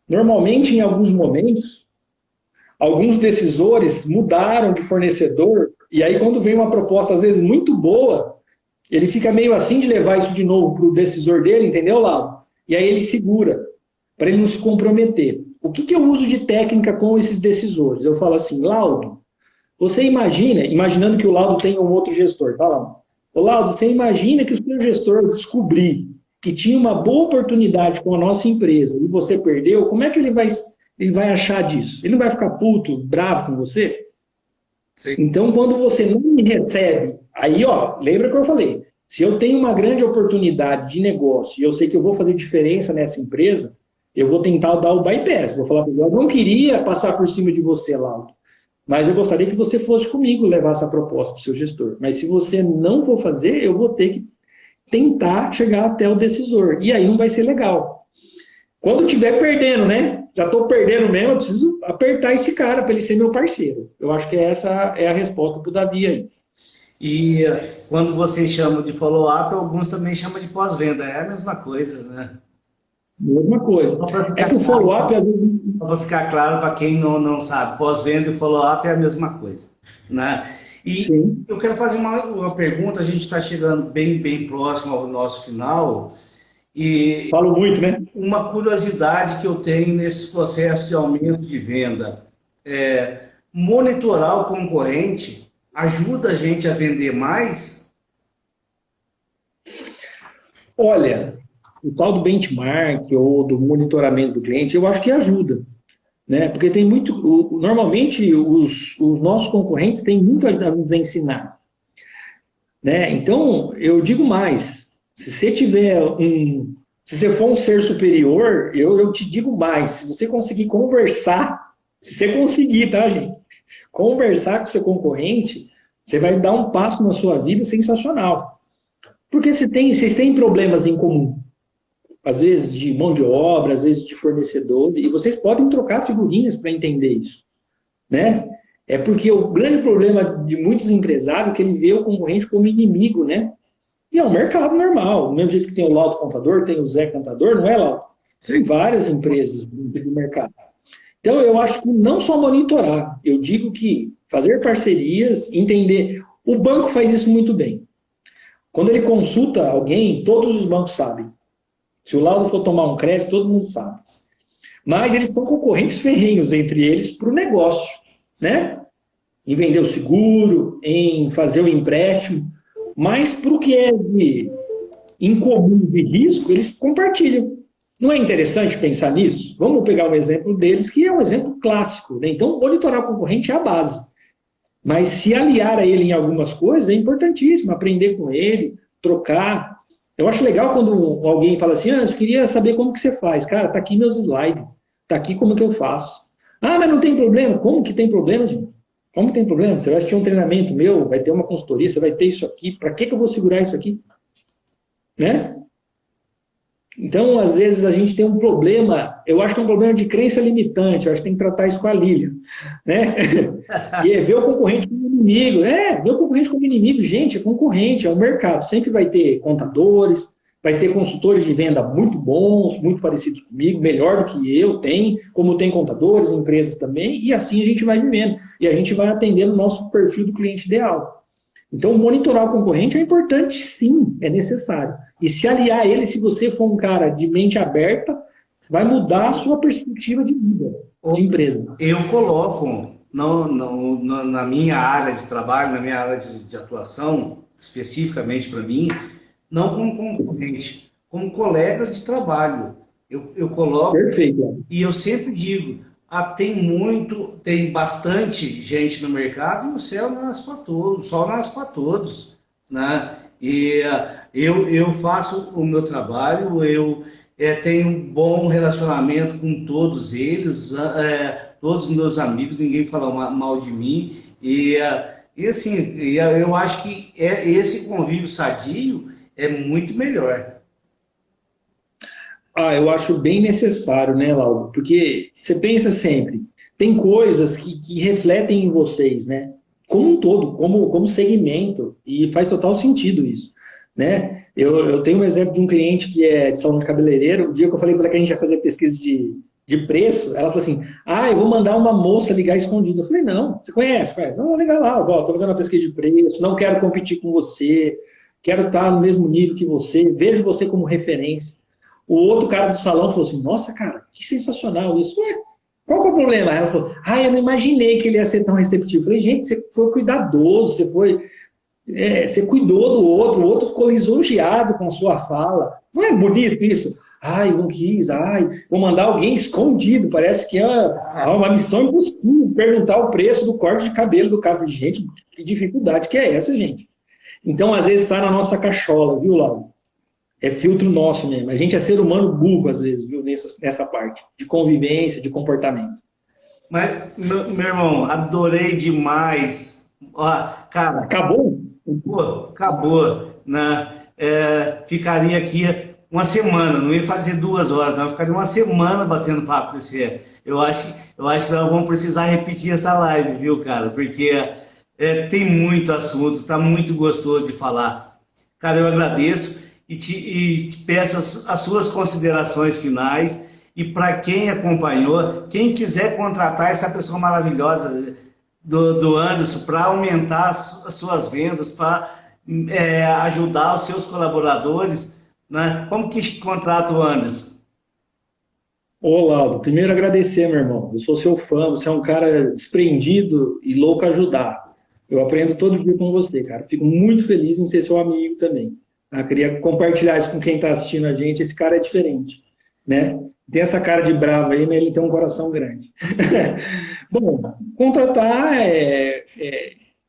Normalmente, em alguns momentos, alguns decisores mudaram de fornecedor, e aí quando vem uma proposta, às vezes, muito boa, ele fica meio assim de levar isso de novo para o decisor dele, entendeu, Laudo? E aí ele segura, para ele não se comprometer. O que eu uso de técnica com esses decisores? Eu falo assim, Laudo, você imaginando que o Laudo tem um outro gestor, tá, Laudo? Ô, Laudo, você imagina que o seu gestor descobrir que tinha uma boa oportunidade com a nossa empresa e você perdeu, como é que ele vai achar disso? Ele não vai ficar puto, bravo com você? Sim. Então, quando você não me recebe, aí, lembra que eu falei, se eu tenho uma grande oportunidade de negócio e eu sei que eu vou fazer diferença nessa empresa, eu vou tentar dar o bypass, vou falar, eu não queria passar por cima de você, Laudo, mas eu gostaria que você fosse comigo levar essa proposta para o seu gestor. Mas se você não for fazer, eu vou ter que tentar chegar até o decisor. E aí não vai ser legal. Quando estiver perdendo, né? Já estou perdendo mesmo, eu preciso apertar esse cara para ele ser meu parceiro. Eu acho que essa é a resposta para o Davi aí. E quando vocês chamam de follow-up, alguns também chamam de pós-venda. É a mesma coisa, né? Mesma coisa. É que o follow-up... Para ficar claro para quem não sabe, pós-venda e follow-up é a mesma coisa, né? E sim, eu quero fazer uma pergunta, a gente está chegando bem próximo ao nosso final. E falo muito, né? Uma curiosidade que eu tenho nesse processo de aumento de venda é monitorar o concorrente ajuda a gente a vender mais? Olha, o tal do benchmark ou do monitoramento do cliente, eu acho que ajuda. Né? Porque tem muito... Normalmente, os nossos concorrentes têm muito a nos ensinar. Né? Então, eu digo mais. Se você for um ser superior, eu te digo mais. Se você conseguir conversar, se você conseguir, tá, gente? Conversar com o seu concorrente, você vai dar um passo na sua vida sensacional. Porque vocês têm problemas em comum. Às vezes de mão de obra, às vezes de fornecedor, e vocês podem trocar figurinhas para entender isso, né? É porque o grande problema de muitos empresários é que ele vê o concorrente como inimigo, né? E é um mercado normal. Do mesmo jeito que tem o Laudo Contador, tem o Zé Contador, não é, Laudo? Tem várias empresas do mercado. Então, eu acho que não só monitorar, eu digo que fazer parcerias, entender. O banco faz isso muito bem. Quando ele consulta alguém, todos os bancos sabem. Se o Laudo for tomar um crédito, todo mundo sabe. Mas eles são concorrentes ferrenhos entre eles para o negócio, né? Em vender o seguro, em fazer o empréstimo. Mas para o que é de incomum de risco, eles compartilham. Não é interessante pensar nisso? Vamos pegar um exemplo deles, que é um exemplo clássico, né? Então, monitorar o concorrente é a base. Mas se aliar a ele em algumas coisas é importantíssimo, aprender com ele, trocar. Eu acho legal quando alguém fala assim, eu queria saber como que você faz. Cara, tá aqui meus slides, tá aqui como que eu faço. Ah, mas não tem problema. Como que tem problema, gente? Como que tem problema? Você vai assistir um treinamento meu, vai ter uma consultoria, você vai ter isso aqui. Para que eu vou segurar isso aqui? Né? Então, às vezes, a gente tem um problema, eu acho que é um problema de crença limitante, eu acho que tem que tratar isso com a Lilian, né? E é ver o concorrente como inimigo, ver o concorrente como inimigo, gente, é concorrente, é um mercado, sempre vai ter contadores, vai ter consultores de venda muito bons, muito parecidos comigo, melhor do que eu, como tem contadores, empresas também, e assim a gente vai vivendo, e a gente vai atendendo o nosso perfil do cliente ideal. Então, monitorar o concorrente é importante, sim, é necessário. E se aliar a ele, se você for um cara de mente aberta, vai mudar a sua perspectiva de vida, de empresa. Eu coloco na minha área de trabalho, na minha área de atuação, especificamente para mim, não como concorrente, como colegas de trabalho. Eu coloco. Perfeito. E eu sempre digo, tem bastante gente no mercado e o céu nasce para todos, o sol nasce para todos, né? E eu faço o meu trabalho, eu tenho um bom relacionamento com todos eles, todos os meus amigos, ninguém fala mal de mim, e assim, eu acho que esse convívio sadio é muito melhor. Eu acho bem necessário, né, Lauro? Porque você pensa sempre, tem coisas que refletem em vocês, né? Como um todo, como segmento, e faz total sentido isso, né? Eu tenho um exemplo de um cliente que é de salão de cabeleireiro. O dia que eu falei para ela que a gente ia fazer pesquisa de preço, ela falou assim, eu vou mandar uma moça ligar escondida. Eu falei, não, você conhece? Não, liga lá, estou fazendo uma pesquisa de preço, não quero competir com você, quero estar no mesmo nível que você, vejo você como referência. O outro cara do salão falou assim, nossa, cara, que sensacional isso. Qual que é o problema? Ela falou, eu não imaginei que ele ia ser tão receptivo. Eu falei, gente, você foi cuidadoso, você cuidou do outro, o outro ficou lisonjeado com a sua fala. Não é bonito isso? Não quis, vou mandar alguém escondido, parece que é uma missão impossível, perguntar o preço do corte de cabelo do cara. Gente, que dificuldade que é essa, gente? Então, às vezes, está na nossa cachola, viu, Lauro? É filtro nosso mesmo. A gente é ser humano burro, às vezes, viu, nessa parte de convivência, de comportamento. Mas, meu irmão, adorei demais. Cara, acabou? Acabou. Né? Ficaria aqui uma semana, não ia fazer 2 horas, não. Eu ficaria uma semana batendo papo com você. Eu acho que nós vamos precisar repetir essa live, viu, cara? Porque tem muito assunto, está muito gostoso de falar. Cara, eu agradeço. E te peço as suas considerações finais, e para quem acompanhou, quem quiser contratar essa pessoa maravilhosa do Anderson para aumentar as suas vendas, para ajudar os seus colaboradores, né? Como que contrata o Anderson? Laudo, primeiro agradecer, meu irmão, eu sou seu fã, você é um cara desprendido e louco a ajudar. Eu aprendo todo dia com você, cara, fico muito feliz em ser seu amigo também. Eu queria compartilhar isso com quem está assistindo a gente. Esse cara é diferente, né? Tem essa cara de bravo aí, mas ele tem um coração grande. Bom, contratar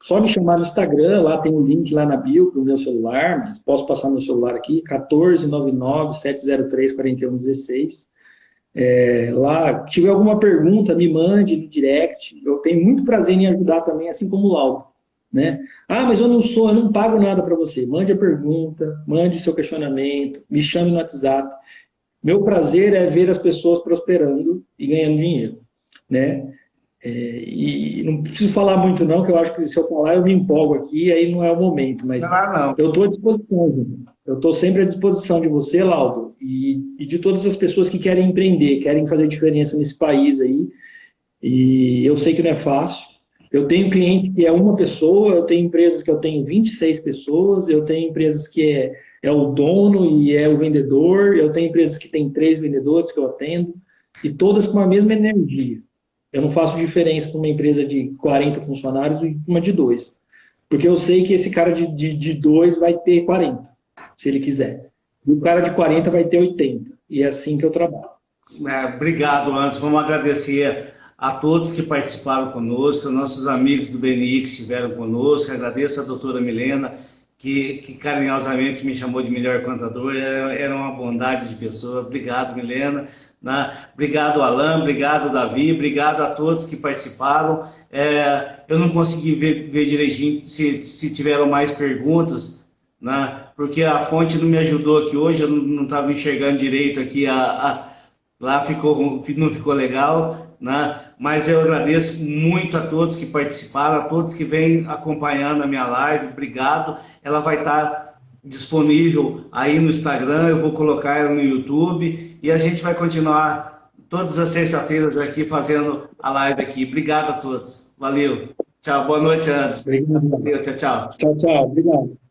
só me chamar no Instagram, lá tem um link lá na bio para o meu celular, mas posso passar meu celular aqui, 1499-703-4116. Lá, se tiver alguma pergunta, me mande no direct. Eu tenho muito prazer em ajudar também, assim como o Laudo, né? Ah, mas eu não pago nada para você. Mande a pergunta, mande seu questionamento, me chame no WhatsApp. Meu prazer é ver as pessoas prosperando e ganhando dinheiro, né? E não preciso falar muito não, que eu acho que se eu falar eu me empolgo aqui, aí não é o momento, mas Não. eu estou à disposição, gente. Eu estou sempre à disposição de você, Laudo, e de todas as pessoas que querem empreender, querem fazer diferença nesse país aí, e eu sei que não é fácil. Eu tenho clientes que é uma pessoa, eu tenho empresas que eu tenho 26 pessoas, eu tenho empresas que é o dono e é o vendedor, eu tenho empresas que tem 3 vendedores que eu atendo, e todas com a mesma energia. Eu não faço diferença para uma empresa de 40 funcionários e uma de 2. Porque eu sei que esse cara de 2 vai ter 40, se ele quiser. E o cara de 40 vai ter 80. E é assim que eu trabalho. Obrigado, Anderson. Vamos agradecer a todos que participaram conosco, nossos amigos do BNI que estiveram conosco. Agradeço a doutora Milena, que carinhosamente me chamou de melhor contador. Era uma bondade de pessoa. Obrigado, Milena. Né? Obrigado, Alan. Obrigado, Davi. Obrigado a todos que participaram. Eu não consegui ver direitinho se tiveram mais perguntas, né? Porque a fonte não me ajudou aqui hoje. Eu não estava enxergando direito aqui lá não ficou legal, né? Mas eu agradeço muito a todos que participaram, a todos que vêm acompanhando a minha live. Obrigado. Ela vai estar disponível aí no Instagram, eu vou colocar ela no YouTube e a gente vai continuar todas as sextas-feiras aqui fazendo a live aqui. Obrigado a todos. Valeu. Tchau. Boa noite, Anderson. Obrigado. Valeu. Tchau, tchau. Tchau, tchau. Obrigado.